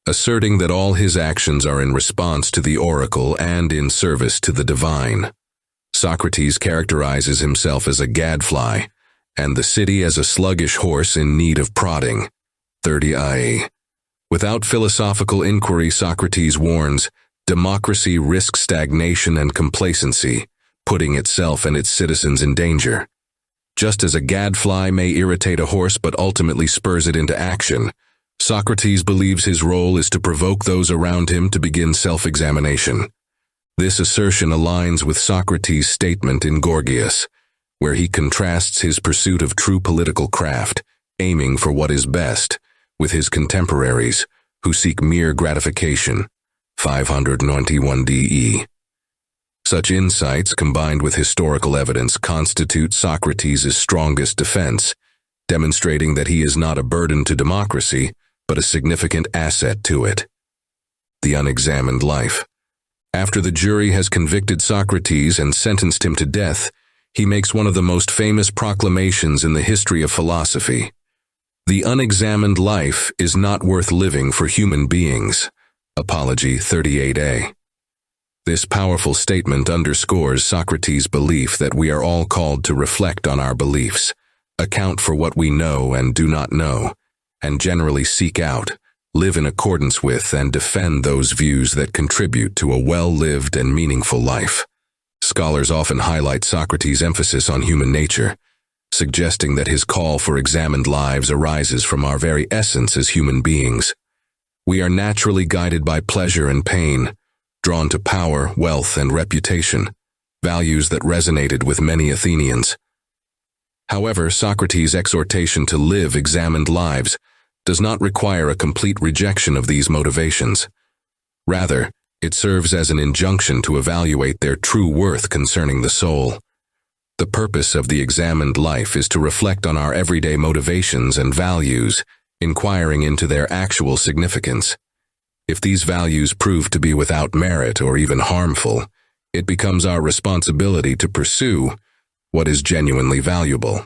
asserting that all his actions are in response to the oracle and in service to the divine. Socrates characterizes himself as a gadfly, and the city as a sluggish horse in need of prodding. 30a. Without philosophical inquiry, Socrates warns, democracy risks stagnation and complacency, putting itself and its citizens in danger. Just as a gadfly may irritate a horse but ultimately spurs it into action, Socrates believes his role is to provoke those around him to begin self-examination. This assertion aligns with Socrates' statement in Gorgias, where he contrasts his pursuit of true political craft, aiming for what is best, with his contemporaries, who seek mere gratification. 591 DE. Such insights, combined with historical evidence, constitute Socrates' strongest defense, demonstrating that he is not a burden to democracy, but a significant asset to it. The unexamined life. After the jury has convicted Socrates and sentenced him to death, he makes one of the most famous proclamations in the history of philosophy. The unexamined life is not worth living for human beings. Apology 38a. This powerful statement underscores Socrates' belief that we are all called to reflect on our beliefs, account for what we know and do not know, and generally seek out, live in accordance with, and defend those views that contribute to a well-lived and meaningful life. Scholars often highlight Socrates' emphasis on human nature, suggesting that his call for examined lives arises from our very essence as human beings. We are naturally guided by pleasure and pain, drawn to power, wealth, and reputation, values that resonated with many Athenians. However, Socrates' exhortation to live examined lives does not require a complete rejection of these motivations. Rather, it serves as an injunction to evaluate their true worth concerning the soul. The purpose of the examined life is to reflect on our everyday motivations and values, inquiring into their actual significance. If these values prove to be without merit or even harmful, it becomes our responsibility to pursue what is genuinely valuable.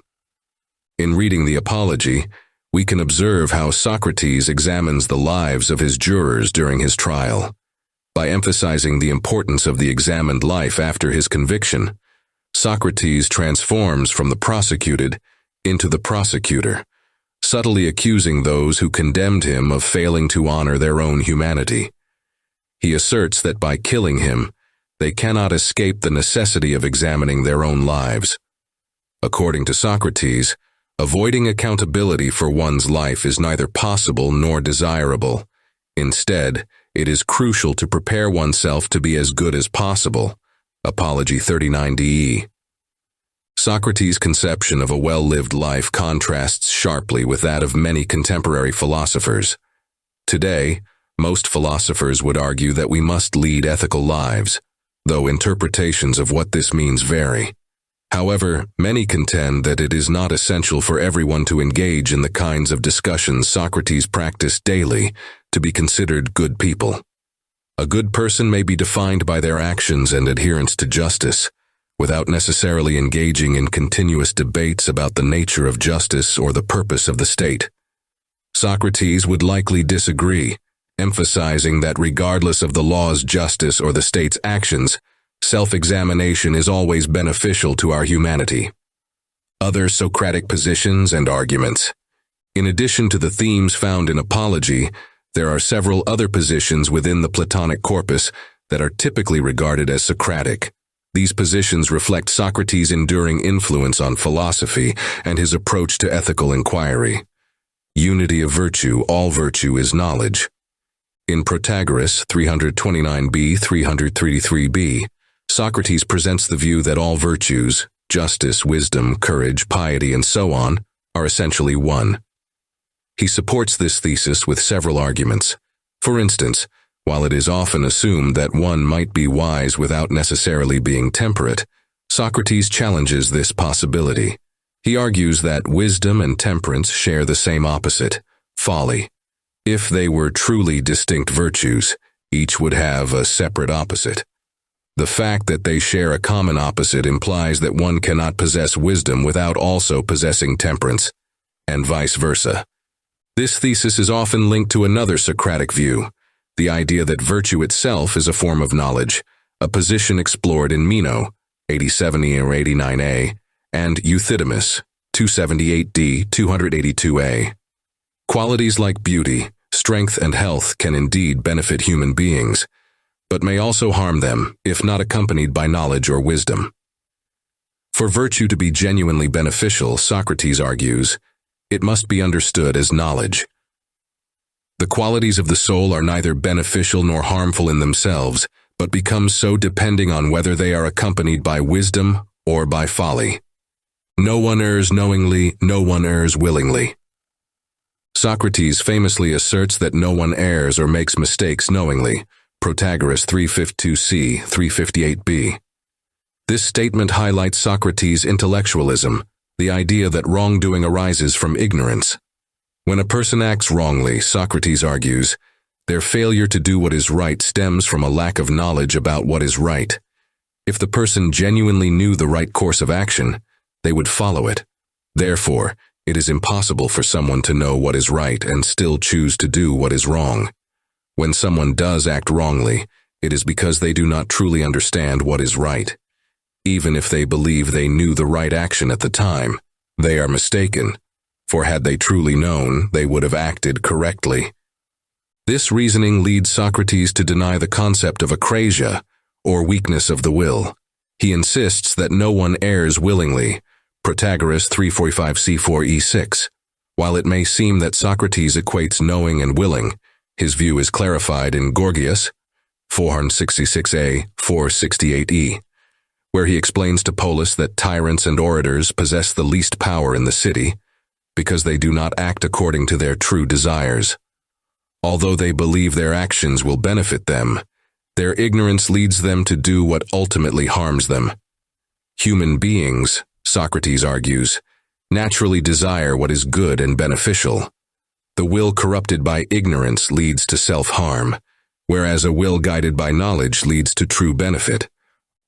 In reading the Apology, we can observe how Socrates examines the lives of his jurors during his trial. By emphasizing the importance of the examined life after his conviction, Socrates transforms from the prosecuted into the prosecutor, subtly accusing those who condemned him of failing to honor their own humanity. He asserts that by killing him, they cannot escape the necessity of examining their own lives. According to Socrates, avoiding accountability for one's life is neither possible nor desirable. Instead, it is crucial to prepare oneself to be as good as possible. Apology 39de. Socrates' conception of a well-lived life contrasts sharply with that of many contemporary philosophers. Today, most philosophers would argue that we must lead ethical lives, though interpretations of what this means vary. However, many contend that it is not essential for everyone to engage in the kinds of discussions Socrates practiced daily to be considered good people. A good person may be defined by their actions and adherence to justice, without necessarily engaging in continuous debates about the nature of justice or the purpose of the state. Socrates would likely disagree, emphasizing that regardless of the law's justice or the state's actions, self-examination is always beneficial to our humanity. Other Socratic positions and arguments. In addition to the themes found in Apology, there are several other positions within the Platonic corpus that are typically regarded as Socratic. These positions reflect Socrates' enduring influence on philosophy and his approach to ethical inquiry. Unity of virtue, all virtue is knowledge. In Protagoras 329b, 333b, Socrates presents the view that all virtues, justice, wisdom, courage, piety, and so on, are essentially one. He supports this thesis with several arguments. For instance, while it is often assumed that one might be wise without necessarily being temperate, Socrates challenges this possibility. He argues that wisdom and temperance share the same opposite, folly. If they were truly distinct virtues, each would have a separate opposite. The fact that they share a common opposite implies that one cannot possess wisdom without also possessing temperance, and vice versa. This thesis is often linked to another Socratic view, the idea that virtue itself is a form of knowledge, a position explored in Meno, 8070 or 89a, and Euthydemus, 278d, 282a. Qualities like beauty, strength, and health can indeed benefit human beings, but may also harm them if not accompanied by knowledge or wisdom. For virtue to be genuinely beneficial, Socrates argues, it must be understood as knowledge. The qualities of the soul are neither beneficial nor harmful in themselves, but become so depending on whether they are accompanied by wisdom or by folly. No one errs knowingly, no one errs willingly. Socrates famously asserts that no one errs or makes mistakes knowingly, Protagoras 352c, 358b. This statement highlights Socrates' intellectualism, the idea that wrongdoing arises from ignorance. When a person acts wrongly, Socrates argues, their failure to do what is right stems from a lack of knowledge about what is right. If the person genuinely knew the right course of action, they would follow it. Therefore, it is impossible for someone to know what is right and still choose to do what is wrong. When someone does act wrongly, it is because they do not truly understand what is right. Even if they believe they knew the right action at the time, they are mistaken, for had they truly known, they would have acted correctly. This reasoning leads Socrates to deny the concept of akrasia, or weakness of the will. He insists that no one errs willingly, Protagoras 345c4e6. While it may seem that Socrates equates knowing and willing, his view is clarified in Gorgias 466a, 468e, where he explains to Polus that tyrants and orators possess the least power in the city, because they do not act according to their true desires. Although they believe their actions will benefit them, their ignorance leads them to do what ultimately harms them. Human beings, Socrates argues, naturally desire what is good and beneficial. The will corrupted by ignorance leads to self-harm, whereas a will guided by knowledge leads to true benefit.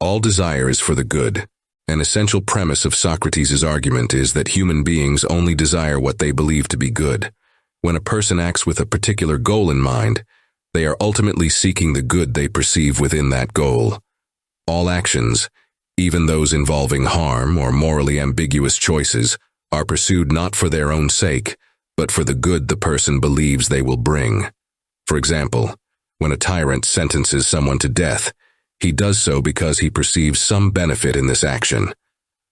All desire is for the good. An essential premise of Socrates' argument is that human beings only desire what they believe to be good. When a person acts with a particular goal in mind, they are ultimately seeking the good they perceive within that goal. All actions, even those involving harm or morally ambiguous choices, are pursued not for their own sake, but for the good the person believes they will bring. For example, when a tyrant sentences someone to death, he does so because he perceives some benefit in this action.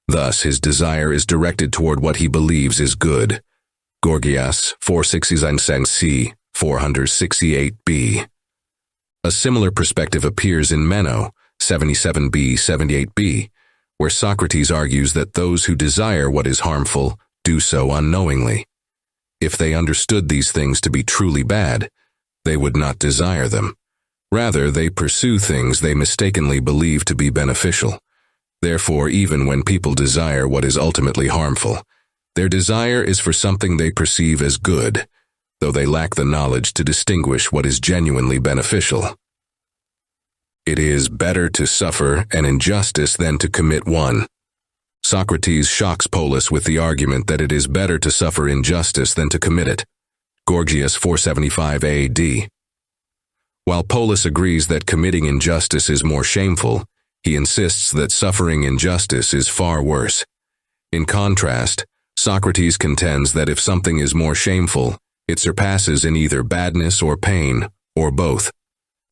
Thus, his desire is directed toward what he believes is good. Gorgias 469c, 468b. A similar perspective appears in Meno 77b, 78b, where Socrates argues that those who desire what is harmful do so unknowingly. If they understood these things to be truly bad, they would not desire them. Rather, they pursue things they mistakenly believe to be beneficial. Therefore, even when people desire what is ultimately harmful, their desire is for something they perceive as good, though they lack the knowledge to distinguish what is genuinely beneficial. It is better to suffer an injustice than to commit one. Socrates shocks Polus with the argument that it is better to suffer injustice than to commit it. Gorgias 475 AD. While Polus agrees that committing injustice is more shameful, he insists that suffering injustice is far worse. In contrast, Socrates contends that if something is more shameful, it surpasses in either badness or pain, or both.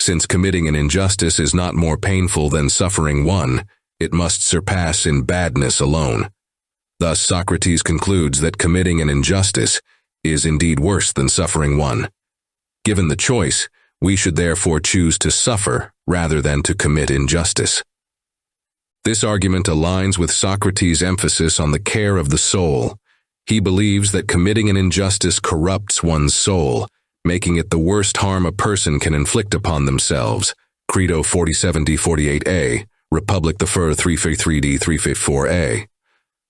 Since committing an injustice is not more painful than suffering one, it must surpass in badness alone. Thus, Socrates concludes that committing an injustice is indeed worse than suffering one. Given the choice, we should therefore choose to suffer rather than to commit injustice. This argument aligns with Socrates' emphasis on the care of the soul. He believes that committing an injustice corrupts one's soul, making it the worst harm a person can inflict upon themselves. Credo 47d48a, Republic the Fur 353d 354a.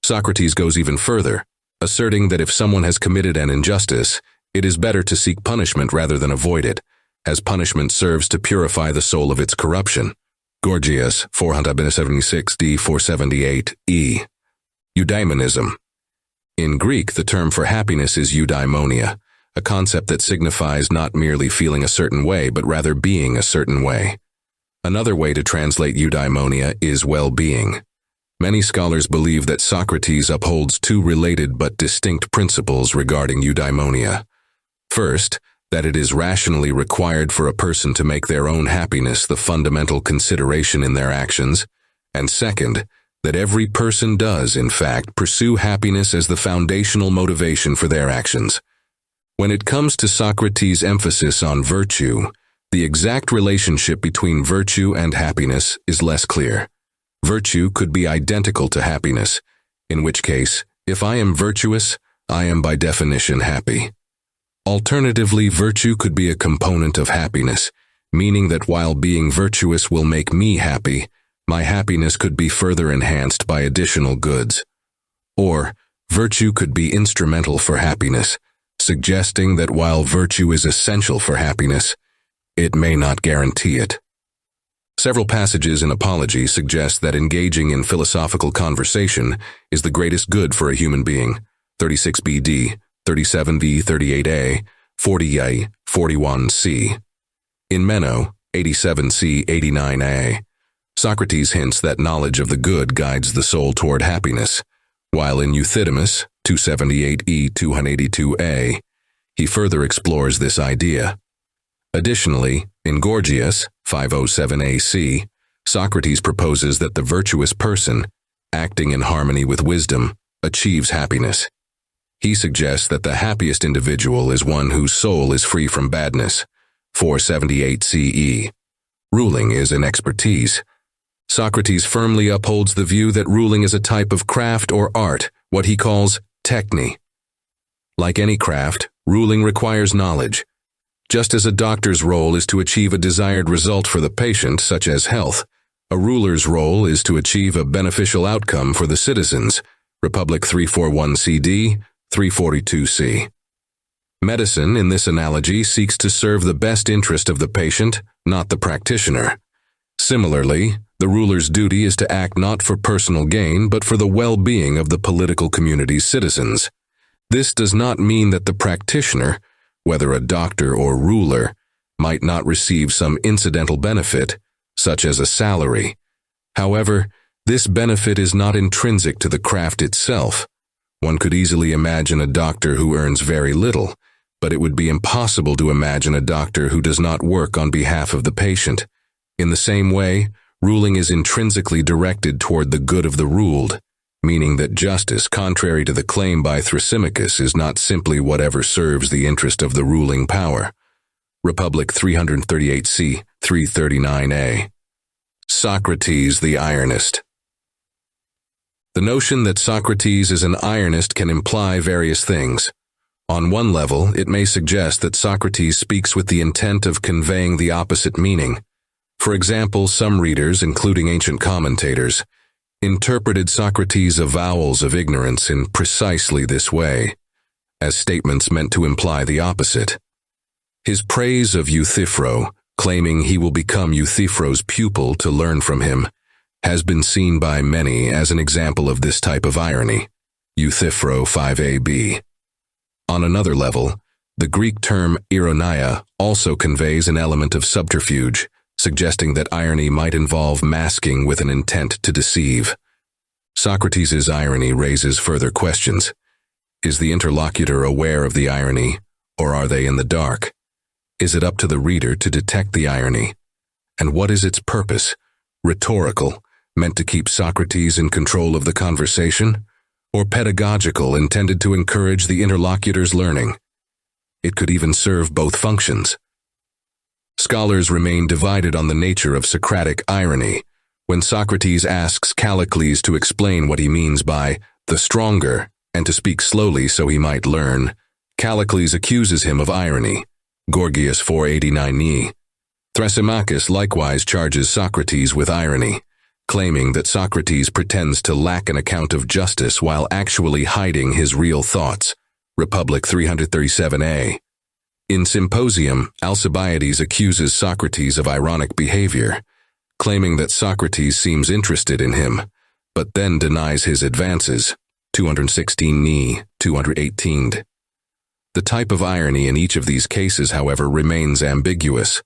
Socrates goes even further, asserting that if someone has committed an injustice, it is better to seek punishment rather than avoid it, as punishment serves to purify the soul of its corruption. Gorgias 476d 478e. Eudaimonism. In Greek, the term for happiness is eudaimonia, a concept that signifies not merely feeling a certain way, but rather being a certain way. Another way to translate eudaimonia is well-being. Many scholars believe that Socrates upholds two related but distinct principles regarding eudaimonia. First, that it is rationally required for a person to make their own happiness the fundamental consideration in their actions, and second, that every person does, in fact, pursue happiness as the foundational motivation for their actions. When it comes to Socrates' emphasis on virtue, the exact relationship between virtue and happiness is less clear. Virtue could be identical to happiness, in which case, if I am virtuous, I am by definition happy. Alternatively, virtue could be a component of happiness, meaning that while being virtuous will make me happy, my happiness could be further enhanced by additional goods. Or, virtue could be instrumental for happiness, suggesting that while virtue is essential for happiness, it may not guarantee it. Several passages in Apology suggest that engaging in philosophical conversation is the greatest good for a human being. 36bd, 37b, 38a, 40a, 41c. In Meno, 87c 89a. Socrates hints that knowledge of the good guides the soul toward happiness, while in Euthydemus 278e 282a, he further explores this idea. Additionally, in Gorgias 507ac, Socrates proposes that the virtuous person, acting in harmony with wisdom, achieves happiness. He suggests that the happiest individual is one whose soul is free from badness. 478 CE. Ruling is an expertise. Socrates firmly upholds the view that ruling is a type of craft or art, what he calls techne. Like any craft, ruling requires knowledge. Just as a doctor's role is to achieve a desired result for the patient, such as health, a ruler's role is to achieve a beneficial outcome for the citizens. Republic 341 CD, 342 C. Medicine, in this analogy, seeks to serve the best interest of the patient, not the practitioner. Similarly, the ruler's duty is to act not for personal gain, but for the well-being of the political community's citizens. This does not mean that the practitioner, whether a doctor or ruler, might not receive some incidental benefit, such as a salary. However, this benefit is not intrinsic to the craft itself. One could easily imagine a doctor who earns very little, but it would be impossible to imagine a doctor who does not work on behalf of the patient. In the same way, ruling is intrinsically directed toward the good of the ruled, meaning that justice, contrary to the claim by Thrasymachus, is not simply whatever serves the interest of the ruling power. Republic 338c, 339a. Socrates the Ironist. The notion that Socrates is an ironist can imply various things. On one level, it may suggest that Socrates speaks with the intent of conveying the opposite meaning. For example, some readers, including ancient commentators, interpreted Socrates' avowals of ignorance in precisely this way, as statements meant to imply the opposite. His praise of Euthyphro, claiming he will become Euthyphro's pupil to learn from him, has been seen by many as an example of this type of irony. Euthyphro 5ab. On another level, the Greek term ironia also conveys an element of subterfuge, suggesting that irony might involve masking with an intent to deceive. Socrates' irony raises further questions. Is the interlocutor aware of the irony, or are they in the dark? Is it up to the reader to detect the irony? And what is its purpose? Rhetorical, meant to keep Socrates in control of the conversation? Or pedagogical, intended to encourage the interlocutor's learning? It could even serve both functions. Scholars remain divided on the nature of Socratic irony. When Socrates asks Callicles to explain what he means by the stronger and to speak slowly so he might learn, Callicles accuses him of irony. Gorgias 489e. Thrasymachus likewise charges Socrates with irony, claiming that Socrates pretends to lack an account of justice while actually hiding his real thoughts. Republic 337a. In Symposium, Alcibiades accuses Socrates of ironic behavior, claiming that Socrates seems interested in him, but then denies his advances. 216e, 218. The type of irony in each of these cases, however, remains ambiguous.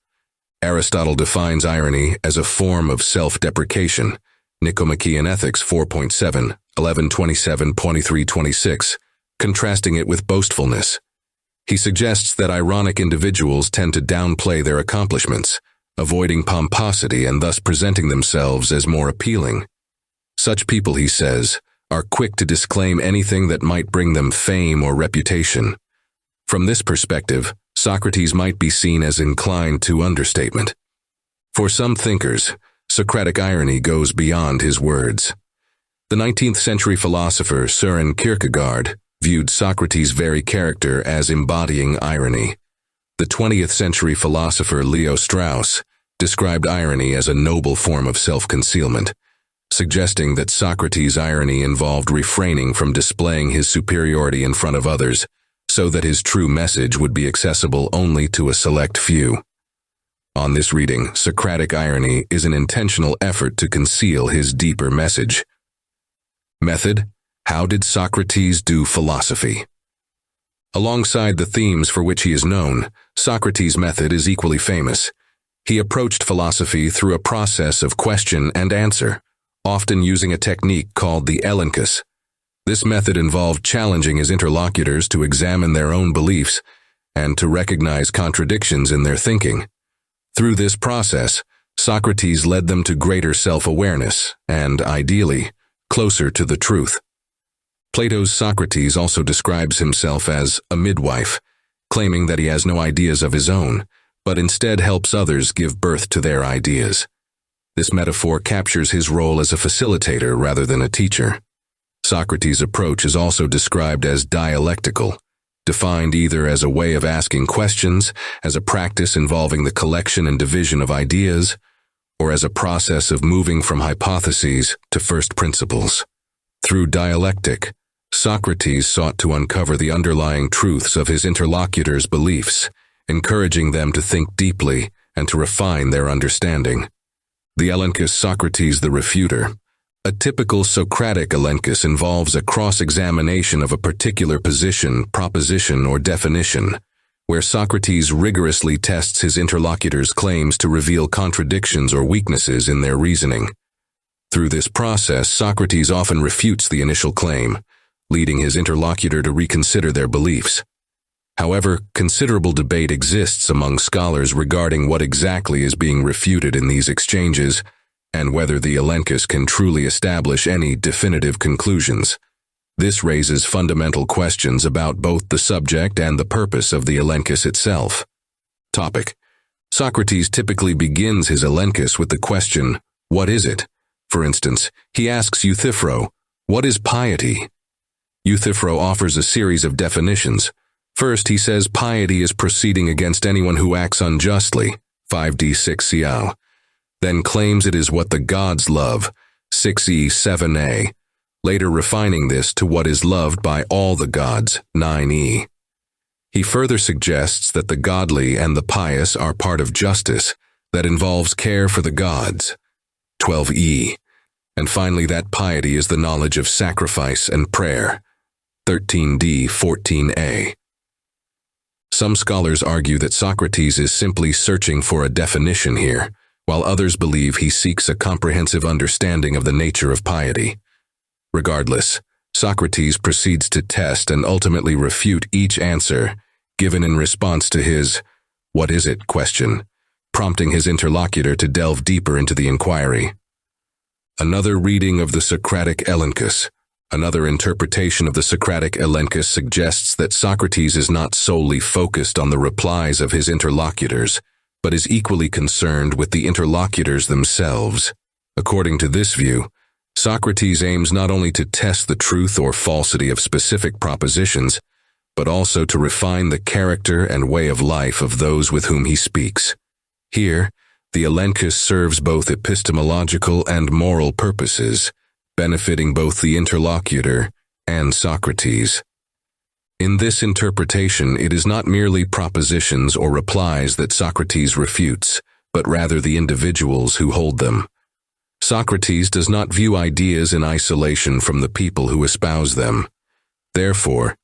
Aristotle defines irony as a form of self-deprecation. Nicomachean Ethics 4.7, 1127, 2326, contrasting it with boastfulness. He suggests that ironic individuals tend to downplay their accomplishments, avoiding pomposity and thus presenting themselves as more appealing. Such people, he says, are quick to disclaim anything that might bring them fame or reputation. From this perspective, Socrates might be seen as inclined to understatement. For some thinkers, Socratic irony goes beyond his words. The 19th century philosopher Søren Kierkegaard viewed Socrates' very character as embodying irony. The 20th century philosopher Leo Strauss described irony as a noble form of self-concealment, suggesting that Socrates' irony involved refraining from displaying his superiority in front of others, so that his true message would be accessible only to a select few. On this reading, Socratic irony is an intentional effort to conceal his deeper message. Method: how did Socrates do philosophy? Alongside the themes for which he is known, Socrates' method is equally famous. He approached philosophy through a process of question and answer, often using a technique called the elenchus. This method involved challenging his interlocutors to examine their own beliefs and to recognize contradictions in their thinking. Through this process, Socrates led them to greater self-awareness and, ideally, closer to the truth. Plato's Socrates also describes himself as a midwife, claiming that he has no ideas of his own, but instead helps others give birth to their ideas. This metaphor captures his role as a facilitator rather than a teacher. Socrates' approach is also described as dialectical, defined either as a way of asking questions, as a practice involving the collection and division of ideas, or as a process of moving from hypotheses to first principles. Through dialectic, Socrates sought to uncover the underlying truths of his interlocutors' beliefs, encouraging them to think deeply and to refine their understanding. The elenchus Socrates the Refuter. A typical Socratic elenchus involves a cross-examination of a particular position, proposition, or definition, where Socrates rigorously tests his interlocutors' claims to reveal contradictions or weaknesses in their reasoning. Through this process, Socrates often refutes the initial claim, leading his interlocutor to reconsider their beliefs. However, considerable debate exists among scholars regarding what exactly is being refuted in these exchanges, and whether the elenchus can truly establish any definitive conclusions. This raises fundamental questions about both the subject and the purpose of the elenchus itself. Topic. Socrates typically begins his elenchus with the question, "What is it?" For instance, he asks Euthyphro, "What is piety?" Euthyphro offers a series of definitions. First, he says piety is proceeding against anyone who acts unjustly, 5d 6cl. Then claims it is what the gods love, 6e 7a, later refining this to what is loved by all the gods, 9e. He further suggests that the godly and the pious are part of justice that involves care for the gods, 12e, and finally that piety is the knowledge of sacrifice and prayer, 13d 14a. Some scholars argue that Socrates is simply searching for a definition here, while others believe he seeks a comprehensive understanding of the nature of piety. Regardless, Socrates proceeds to test and ultimately refute each answer given in response to his "what is it?" question, prompting his interlocutor to delve deeper into the inquiry. Another reading of the Socratic elenchus. Another interpretation of the Socratic elenchus suggests that Socrates is not solely focused on the replies of his interlocutors, but is equally concerned with the interlocutors themselves. According to this view, Socrates aims not only to test the truth or falsity of specific propositions, but also to refine the character and way of life of those with whom he speaks. Here, the elenchus serves both epistemological and moral purposes, benefiting both the interlocutor and Socrates. In this interpretation, it is not merely propositions or replies that Socrates refutes, but rather the individuals who hold them. Socrates does not view ideas in isolation from the people who espouse them. Therefore,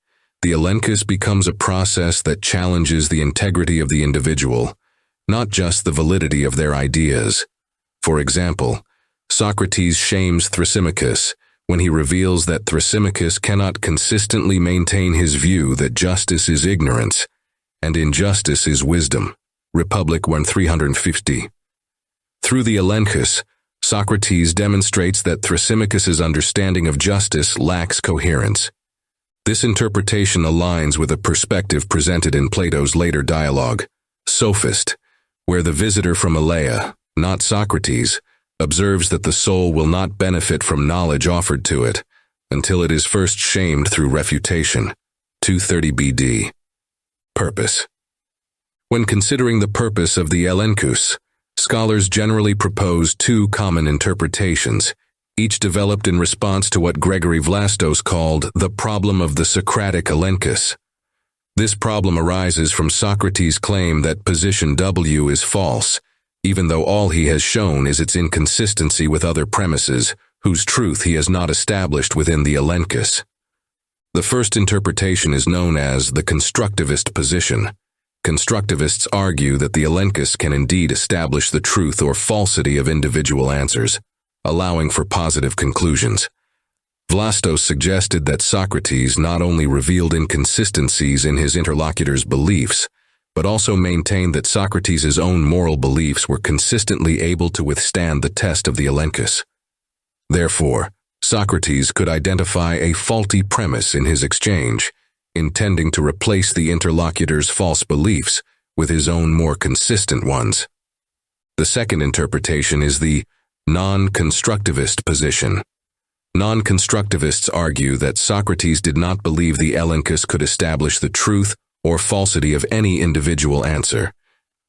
the elenchus becomes a process that challenges the integrity of the individual, not just the validity of their ideas. For example, Socrates shames Thrasymachus when he reveals that Thrasymachus cannot consistently maintain his view that justice is ignorance and injustice is wisdom. Republic 1350. Through the elenchus, Socrates demonstrates that Thrasymachus's understanding of justice lacks coherence. This interpretation aligns with a perspective presented in Plato's later dialogue, Sophist, where the visitor from Elea, not Socrates, observes that the soul will not benefit from knowledge offered to it until it is first shamed through refutation. 230 BD. Purpose. When considering the purpose of the elenchus, scholars generally propose two common interpretations, each developed in response to what Gregory Vlastos called the problem of the Socratic elenchus. This problem arises from Socrates' claim that position W is false, even though all he has shown is its inconsistency with other premises, whose truth he has not established within the elenchus. The first interpretation is known as the constructivist position. Constructivists argue that the elenchus can indeed establish the truth or falsity of individual answers, allowing for positive conclusions. Vlastos suggested that Socrates not only revealed inconsistencies in his interlocutor's beliefs, but also maintained that Socrates' own moral beliefs were consistently able to withstand the test of the elenchus. Therefore, Socrates could identify a faulty premise in his exchange, intending to replace the interlocutor's false beliefs with his own more consistent ones. The second interpretation is the non-constructivist position. Non-constructivists argue that Socrates did not believe the elenchus could establish the truth or falsity of any individual answer.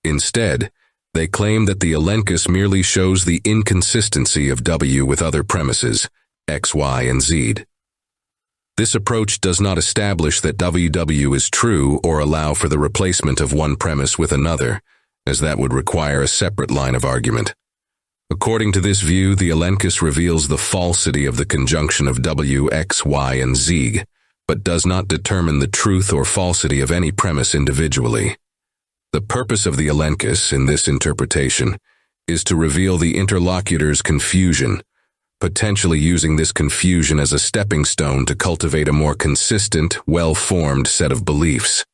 Instead, they claim that the elenchus merely shows the inconsistency of W with other premises, X, Y, and Z. This approach does not establish that WW is true or allow for the replacement of one premise with another, as that would require a separate line of argument. According to this view, the elenchus reveals the falsity of the conjunction of W, X, Y, and Z, but does not determine the truth or falsity of any premise individually. The purpose of the elenchus, in this interpretation, is to reveal the interlocutor's confusion, potentially using this confusion as a stepping stone to cultivate a more consistent, well-formed set of beliefs.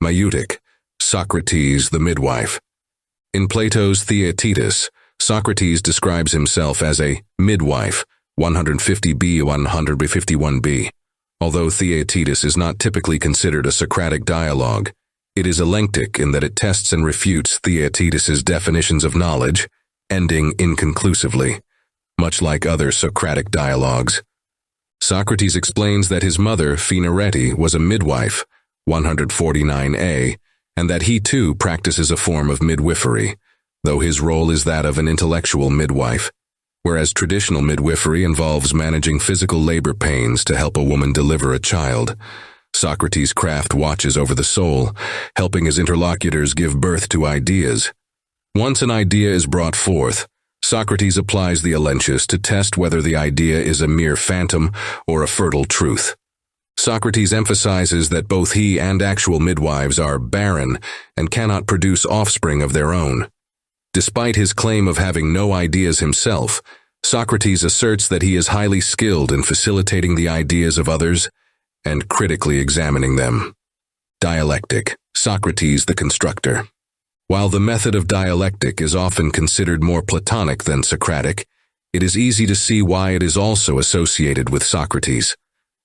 Maieutic, Socrates the midwife. In Plato's Theaetetus, Socrates describes himself as a midwife, 150b-151b. Although Theaetetus is not typically considered a Socratic dialogue, it is alenctic in that it tests and refutes Theaetetus's definitions of knowledge, ending inconclusively, much like other Socratic dialogues. Socrates explains that his mother, Phaenarete, was a midwife, 149a, and that he too practices a form of midwifery, though his role is that of an intellectual midwife, whereas traditional midwifery involves managing physical labor pains to help a woman deliver a child. Socrates' craft watches over the soul, helping his interlocutors give birth to ideas. Once an idea is brought forth, Socrates applies the elenchus to test whether the idea is a mere phantom or a fertile truth. Socrates emphasizes that both he and actual midwives are barren and cannot produce offspring of their own. Despite his claim of having no ideas himself, Socrates asserts that he is highly skilled in facilitating the ideas of others and critically examining them. Dialectic, Socrates the constructor. While the method of dialectic is often considered more Platonic than Socratic, it is easy to see why it is also associated with Socrates.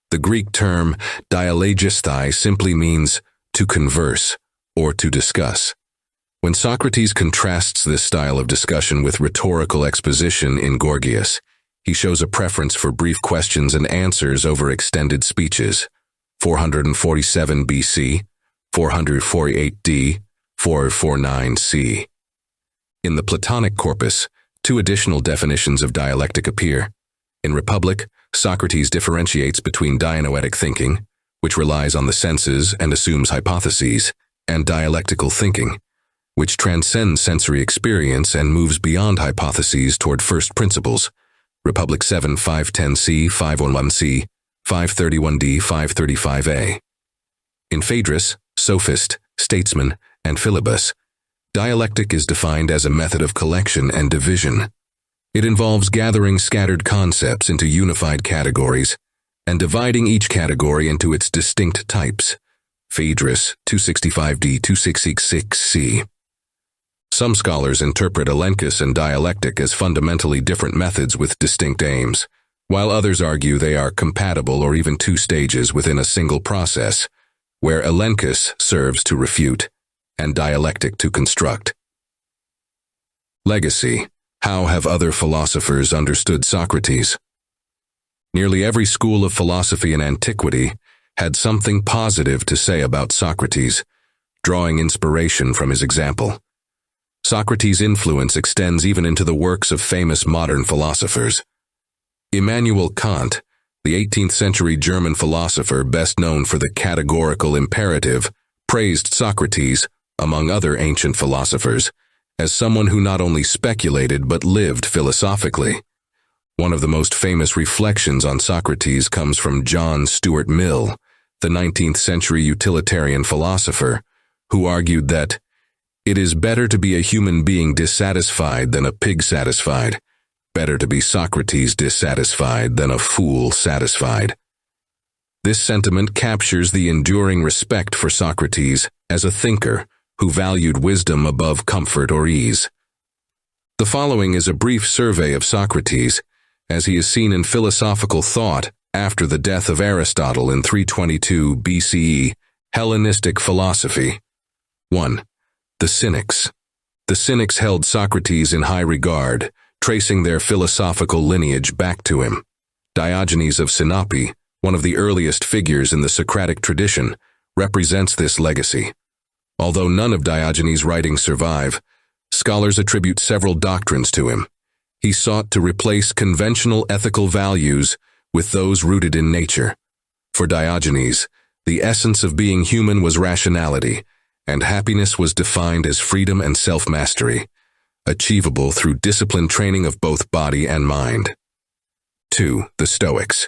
The Greek term dialegisthai simply means to converse or to discuss. When Socrates contrasts this style of discussion with rhetorical exposition in Gorgias, he shows a preference for brief questions and answers over extended speeches. 447 BC, 448 D, 449 C. In the Platonic corpus, two additional definitions of dialectic appear. In Republic, Socrates differentiates between dianoetic thinking, which relies on the senses and assumes hypotheses, and dialectical thinking, which transcends sensory experience and moves beyond hypotheses toward first principles. Republic 7, 510c, 511c, 531d, 535a. In Phaedrus, sophist, statesman, and philebus, dialectic is defined as a method of collection and division. It involves gathering scattered concepts into unified categories and dividing each category into its distinct types. Phaedrus 265d, 2666c. Some scholars interpret elenchus and dialectic as fundamentally different methods with distinct aims, while others argue they are compatible or even two stages within a single process, where elenchus serves to refute and dialectic to construct. Legacy. How have other philosophers understood Socrates? Nearly every school of philosophy in antiquity had something positive to say about Socrates, drawing inspiration from his example. Socrates' influence extends even into the works of famous modern philosophers. Immanuel Kant, the 18th century German philosopher best known for the categorical imperative, praised Socrates, among other ancient philosophers, as someone who not only speculated but lived philosophically. One of the most famous reflections on Socrates comes from John Stuart Mill, the 19th century utilitarian philosopher, who argued that it is better to be a human being dissatisfied than a pig satisfied, better to be Socrates dissatisfied than a fool satisfied. This sentiment captures the enduring respect for Socrates as a thinker who valued wisdom above comfort or ease. The following is a brief survey of Socrates, as he is seen in philosophical thought after the death of Aristotle in 322 BCE, Hellenistic philosophy. 1. The Cynics. The Cynics held Socrates in high regard, tracing their philosophical lineage back to him. Diogenes of Sinope, one of the earliest figures in the Socratic tradition, represents this legacy. Although none of Diogenes' writings survive, scholars attribute several doctrines to him. He sought to replace conventional ethical values with those rooted in nature. For Diogenes, the essence of being human was rationality, and happiness was defined as freedom and self-mastery, achievable through disciplined training of both body and mind. 2. The Stoics.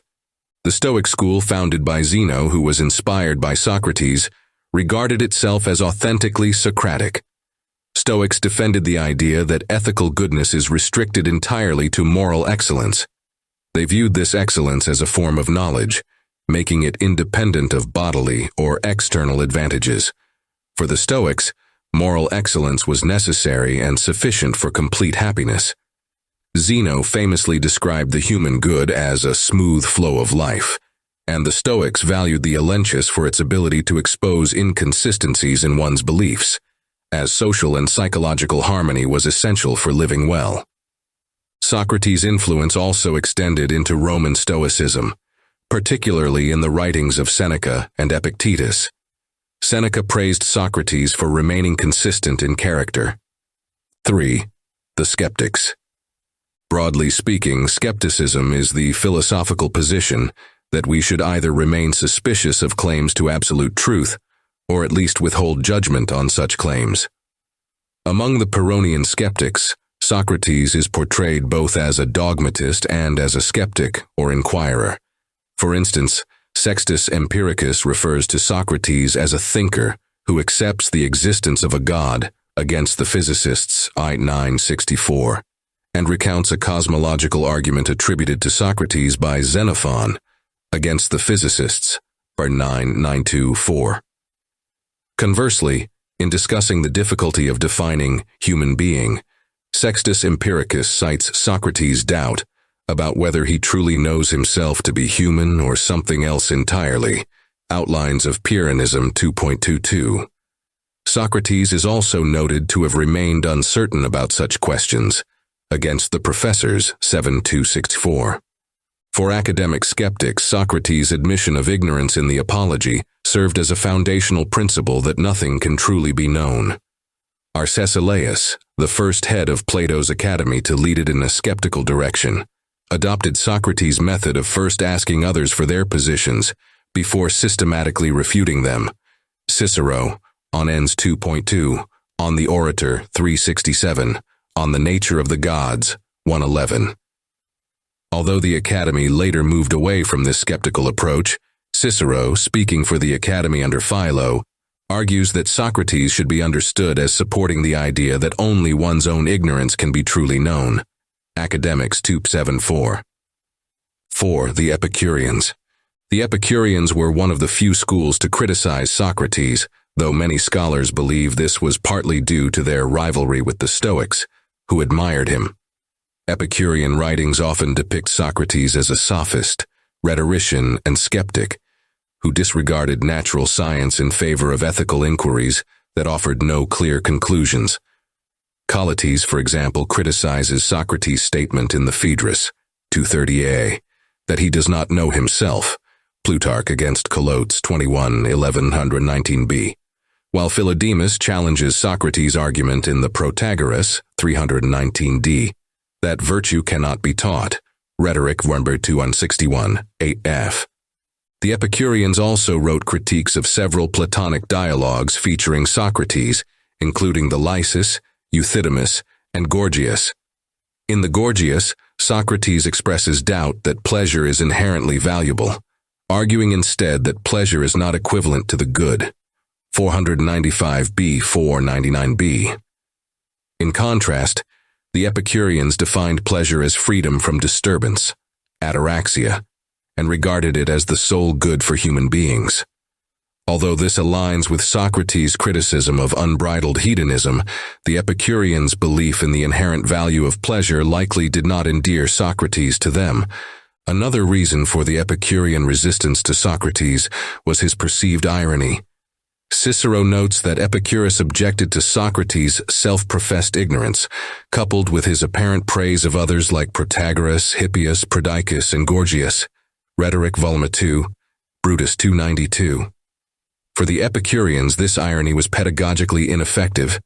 The Stoic school, founded by Zeno, who was inspired by Socrates, regarded itself as authentically Socratic. Stoics defended the idea that ethical goodness is restricted entirely to moral excellence. They viewed this excellence as a form of knowledge, making it independent of bodily or external advantages. For the Stoics, moral excellence was necessary and sufficient for complete happiness. Zeno famously described the human good as a smooth flow of life, and the Stoics valued the elenchus for its ability to expose inconsistencies in one's beliefs, as social and psychological harmony was essential for living well. Socrates' influence also extended into Roman Stoicism, particularly in the writings of Seneca and Epictetus. Seneca praised Socrates for remaining consistent in character. 3. The Skeptics. Broadly speaking, skepticism is the philosophical position that we should either remain suspicious of claims to absolute truth, or at least withhold judgment on such claims. Among the Pyrrhonian skeptics, Socrates is portrayed both as a dogmatist and as a skeptic or inquirer. For instance, Sextus Empiricus refers to Socrates as a thinker who accepts the existence of a god against the physicists, I 964, and recounts a cosmological argument attributed to Socrates by Xenophon against the physicists, or 924. Conversely, in discussing the difficulty of defining human being, Sextus Empiricus cites Socrates' doubt about whether he truly knows himself to be human or something else entirely, Outlines of Pyrrhonism 2.22. Socrates is also noted to have remained uncertain about such questions, against the Professors 7.264. For academic skeptics, Socrates' admission of ignorance in the Apology served as a foundational principle that nothing can truly be known. Arcesilaus, the first head of Plato's academy to lead it in a skeptical direction, adopted Socrates' method of first asking others for their positions before systematically refuting them. Cicero, on Ens 2.2, on the Orator 367, on the Nature of the Gods 111. Although the Academy later moved away from this skeptical approach, Cicero, speaking for the Academy under Philo, argues that Socrates should be understood as supporting the idea that only one's own ignorance can be truly known. Academics 274. 4. The Epicureans. The Epicureans were one of the few schools to criticize Socrates, though many scholars believe this was partly due to their rivalry with the Stoics, who admired him. Epicurean writings often depict Socrates as a sophist, rhetorician, and skeptic, who disregarded natural science in favor of ethical inquiries that offered no clear conclusions. Colates, for example, criticizes Socrates' statement in the Phaedrus 230a that he does not know himself, Plutarch against Colotes 21 1119b, while Philodemus challenges Socrates' argument in the Protagoras 319d that virtue cannot be taught, Rhetoric 161 8f. The Epicureans also wrote critiques of several Platonic dialogues featuring Socrates, including the Lysis, Euthydemus, and Gorgias. In the Gorgias, Socrates expresses doubt that pleasure is inherently valuable, arguing instead that pleasure is not equivalent to the good. 495b, 499b. In contrast, the Epicureans defined pleasure as freedom from disturbance, ataraxia, and regarded it as the sole good for human beings. Although this aligns with Socrates' criticism of unbridled hedonism, the Epicureans' belief in the inherent value of pleasure likely did not endear Socrates to them. Another reason for the Epicurean resistance to Socrates was his perceived irony. Cicero notes that Epicurus objected to Socrates' self-professed ignorance, coupled with his apparent praise of others like Protagoras, Hippias, Prodicus, and Gorgias. Rhetoric, Volume 2, Brutus 292. For the Epicureans, this irony was pedagogically ineffective.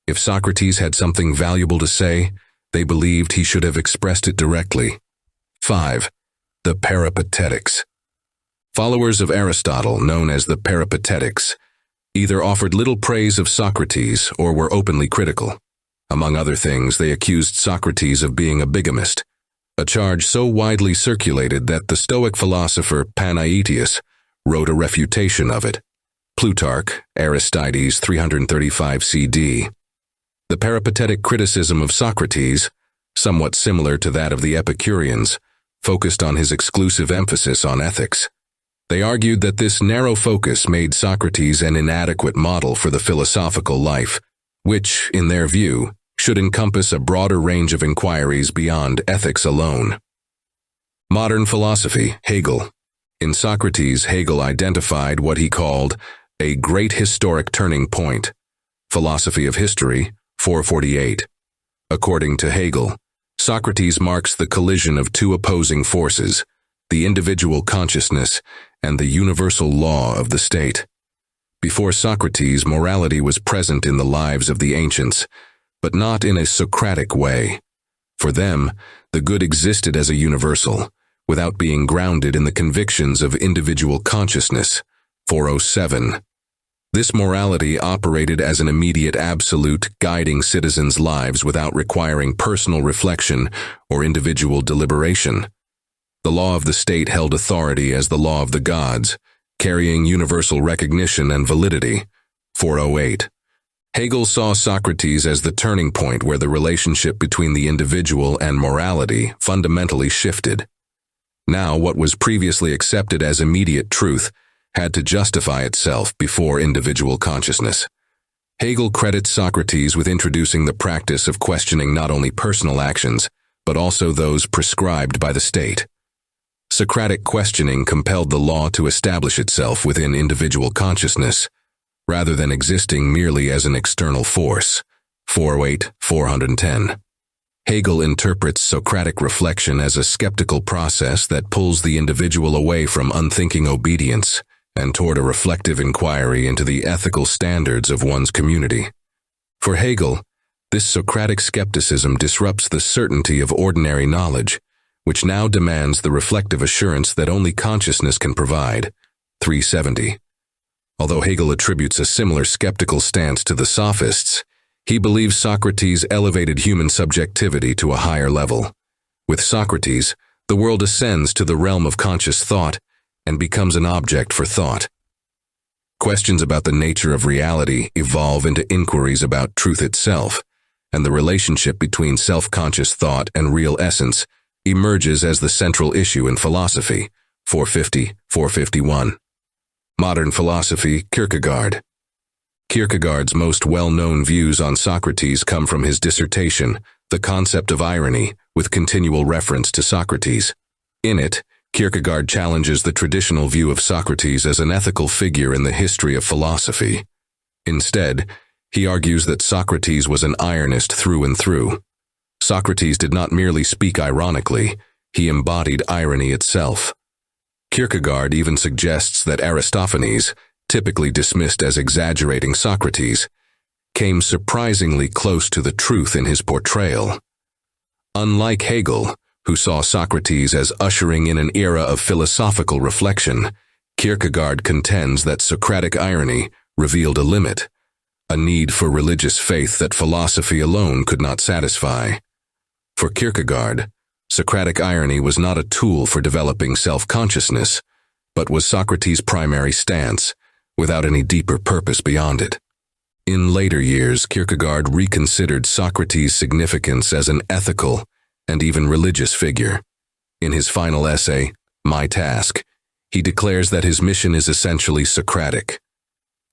If Socrates had something valuable to say, they believed he should have expressed it directly. 5. The Peripatetics. Followers of Aristotle, known as the Peripatetics, either offered little praise of Socrates or were openly critical. Among other things, they accused Socrates of being a bigamist, a charge so widely circulated that the Stoic philosopher Panaetius wrote a refutation of it. Plutarch, Aristides 335 CD. The peripatetic criticism of Socrates, somewhat similar to that of the Epicureans, focused on his exclusive emphasis on ethics. They argued that this narrow focus made Socrates an inadequate model for the philosophical life, which, in their view, should encompass a broader range of inquiries beyond ethics alone. Modern philosophy, Hegel. In Socrates, Hegel identified what he called a great historic turning point. Philosophy of History, 448. According to Hegel, Socrates marks the collision of two opposing forces, the individual consciousness and the universal law of the state. Before Socrates, morality was present in the lives of the ancients, but not in a Socratic way. For them, the good existed as a universal, without being grounded in the convictions of individual consciousness. 407. This morality operated as an immediate absolute, guiding citizens' lives without requiring personal reflection or individual deliberation. The law of the state held authority as the law of the gods, carrying universal recognition and validity. 408. Hegel saw Socrates as the turning point where the relationship between the individual and morality fundamentally shifted. Now, what was previously accepted as immediate truth had to justify itself before individual consciousness. Hegel credits Socrates with introducing the practice of questioning not only personal actions, but also those prescribed by the state. Socratic questioning compelled the law to establish itself within individual consciousness, rather than existing merely as an external force. 408, 410. Hegel interprets Socratic reflection as a skeptical process that pulls the individual away from unthinking obedience and toward a reflective inquiry into the ethical standards of one's community. For Hegel, this Socratic skepticism disrupts the certainty of ordinary knowledge, which now demands the reflective assurance that only consciousness can provide. 370. Although Hegel attributes a similar skeptical stance to the Sophists, he believes Socrates elevated human subjectivity to a higher level. With Socrates, the world ascends to the realm of conscious thought and becomes an object for thought. Questions about the nature of reality evolve into inquiries about truth itself, and the relationship between self-conscious thought and real essence emerges as the central issue in philosophy. 450, 451. Modern philosophy, Kierkegaard. Kierkegaard's most well-known views on Socrates come from his dissertation, The Concept of Irony, with continual reference to Socrates. In it, Kierkegaard challenges the traditional view of Socrates as an ethical figure in the history of philosophy. Instead, he argues that Socrates was an ironist through and through. Socrates did not merely speak ironically, he embodied irony itself. Kierkegaard even suggests that Aristophanes, typically dismissed as exaggerating Socrates, came surprisingly close to the truth in his portrayal. Unlike Hegel, who saw Socrates as ushering in an era of philosophical reflection, Kierkegaard contends that Socratic irony revealed a limit, a need for religious faith that philosophy alone could not satisfy. For Kierkegaard, Socratic irony was not a tool for developing self-consciousness, but was Socrates' primary stance, without any deeper purpose beyond it. In later years, Kierkegaard reconsidered Socrates' significance as an ethical and even religious figure. In his final essay, My Task, he declares that his mission is essentially Socratic.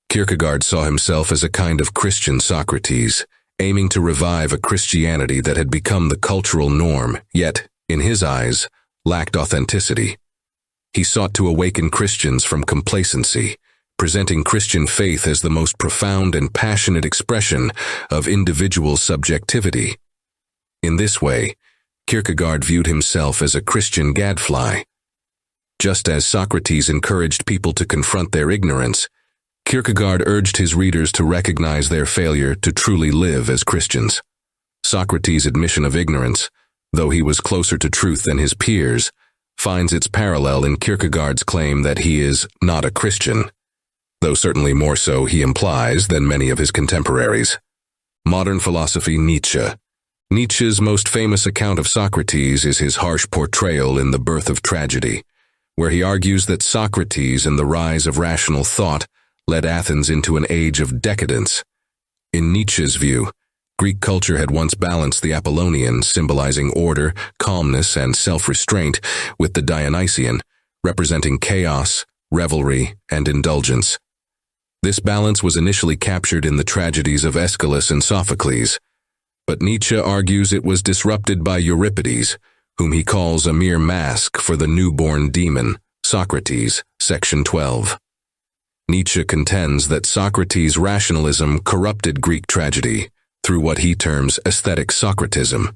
Kierkegaard saw himself as a kind of Christian Socrates, aiming to revive a Christianity that had become the cultural norm, yet, in his eyes, lacked authenticity. He sought to awaken Christians from complacency, presenting Christian faith as the most profound and passionate expression of individual subjectivity. In this way, Kierkegaard viewed himself as a Christian gadfly. Just as Socrates encouraged people to confront their ignorance, Kierkegaard urged his readers to recognize their failure to truly live as Christians. Socrates' admission of ignorance, though he was closer to truth than his peers, finds its parallel in Kierkegaard's claim that he is not a Christian, though certainly more so, he implies, than many of his contemporaries. Modern philosophy. Nietzsche. Nietzsche's most famous account of Socrates is his harsh portrayal in The Birth of Tragedy, where he argues that Socrates and the rise of rational thought led Athens into an age of decadence. In Nietzsche's view, Greek culture had once balanced the Apollonian, symbolizing order, calmness, and self-restraint, with the Dionysian, representing chaos, revelry, and indulgence. This balance was initially captured in the tragedies of Aeschylus and Sophocles, but Nietzsche argues it was disrupted by Euripides, whom he calls a mere mask for the newborn demon, Socrates, section 12. Nietzsche contends that Socrates' rationalism corrupted Greek tragedy through what he terms aesthetic Socratism,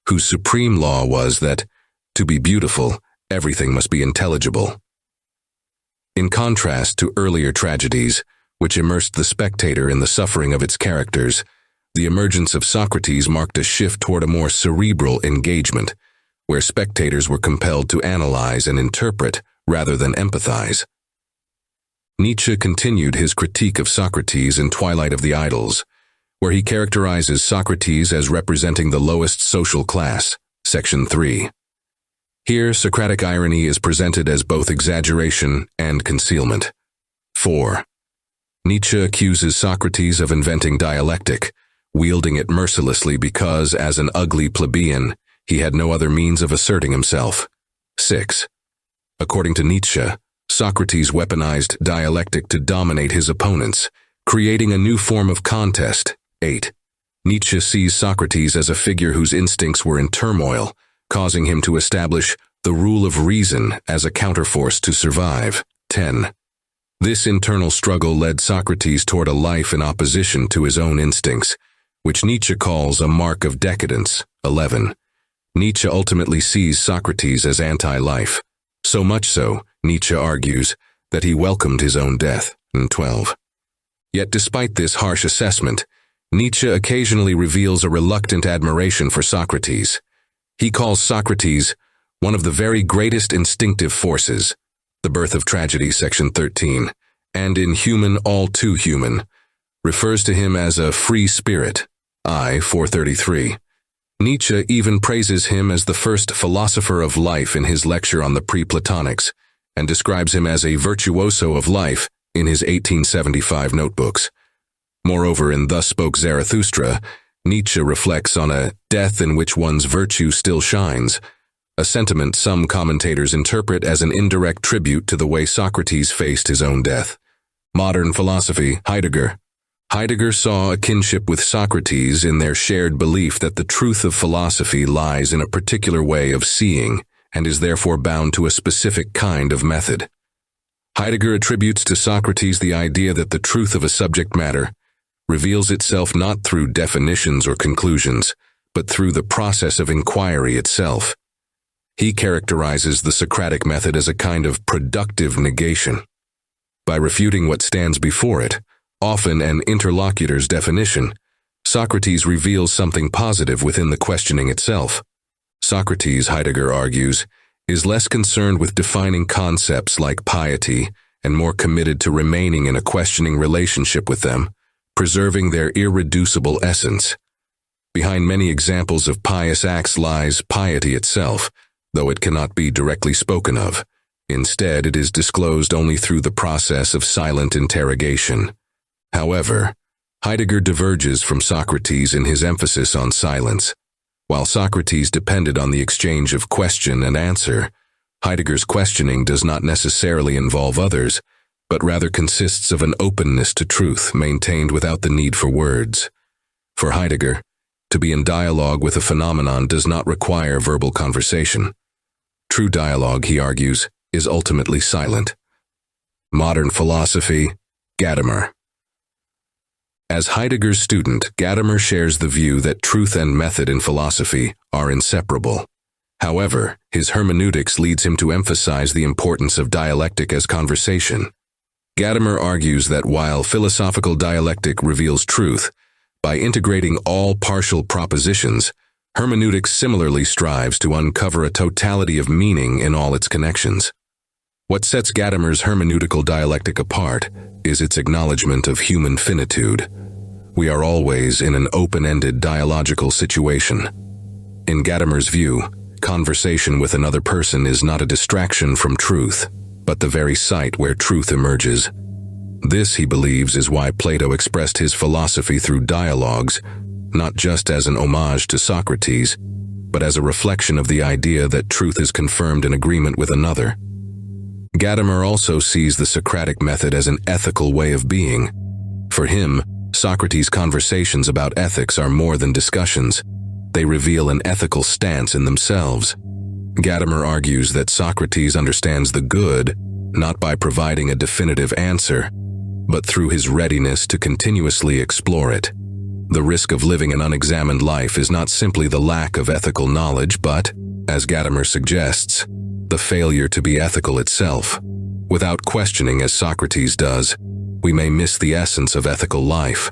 whose supreme law was that, to be beautiful, everything must be intelligible. In contrast to earlier tragedies, which immersed the spectator in the suffering of its characters, the emergence of Socrates marked a shift toward a more cerebral engagement, where spectators were compelled to analyze and interpret rather than empathize. Nietzsche continued his critique of Socrates in Twilight of the Idols, where he characterizes Socrates as representing the lowest social class, section 3. Here, Socratic irony is presented as both exaggeration and concealment. 4. Nietzsche accuses Socrates of inventing dialectic, wielding it mercilessly because, as an ugly plebeian, he had no other means of asserting himself. 6. According to Nietzsche, Socrates weaponized dialectic to dominate his opponents, creating a new form of contest. 8. Nietzsche sees Socrates as a figure whose instincts were in turmoil, causing him to establish the rule of reason as a counterforce to survive. 10. This internal struggle led Socrates toward a life in opposition to his own instincts, which Nietzsche calls a mark of decadence. 11. Nietzsche ultimately sees Socrates as anti-life, so much so, Nietzsche argues, that he welcomed his own death. 12. Yet despite this harsh assessment, Nietzsche occasionally reveals a reluctant admiration for Socrates. He calls Socrates one of the very greatest instinctive forces, The Birth of Tragedy, section 13, and in Human, All Too Human, refers to him as a free spirit, I. 433. Nietzsche even praises him as the first philosopher of life in his lecture on the pre-Platonics, and describes him as a virtuoso of life in his 1875 notebooks. Moreover, in Thus Spoke Zarathustra, Nietzsche reflects on a death in which one's virtue still shines, a sentiment some commentators interpret as an indirect tribute to the way Socrates faced his own death. Modern philosophy. Heidegger. Heidegger saw a kinship with Socrates in their shared belief that the truth of philosophy lies in a particular way of seeing and is therefore bound to a specific kind of method. Heidegger attributes to Socrates the idea that the truth of a subject matter reveals itself not through definitions or conclusions, but through the process of inquiry itself. He characterizes the Socratic method as a kind of productive negation. By refuting what stands before it, often an interlocutor's definition, Socrates reveals something positive within the questioning itself. Socrates, Heidegger argues, is less concerned with defining concepts like piety and more committed to remaining in a questioning relationship with them, preserving their irreducible essence. Behind many examples of pious acts lies piety itself, though it cannot be directly spoken of. Instead, it is disclosed only through the process of silent interrogation. However, Heidegger diverges from Socrates in his emphasis on silence. While Socrates depended on the exchange of question and answer, Heidegger's questioning does not necessarily involve others, but rather consists of an openness to truth maintained without the need for words. For Heidegger, to be in dialogue with a phenomenon does not require verbal conversation. True dialogue, he argues, is ultimately silent. Modern philosophy, Gadamer. As Heidegger's student, Gadamer shares the view that truth and method in philosophy are inseparable. However, his hermeneutics leads him to emphasize the importance of dialectic as conversation. Gadamer argues that while philosophical dialectic reveals truth, by integrating all partial propositions, hermeneutics similarly strives to uncover a totality of meaning in all its connections. What sets Gadamer's hermeneutical dialectic apart is its acknowledgement of human finitude. We are always in an open-ended dialogical situation. In Gadamer's view, conversation with another person is not a distraction from truth, but the very site where truth emerges. This, he believes, is why Plato expressed his philosophy through dialogues, not just as an homage to Socrates, but as a reflection of the idea that truth is confirmed in agreement with another. Gadamer also sees the Socratic method as an ethical way of being. For him, Socrates' conversations about ethics are more than discussions. They reveal an ethical stance in themselves. Gadamer argues that Socrates understands the good not by providing a definitive answer, but through his readiness to continuously explore it. The risk of living an unexamined life is not simply the lack of ethical knowledge, but, as Gadamer suggests, the failure to be ethical itself. Without questioning as Socrates does, we may miss the essence of ethical life.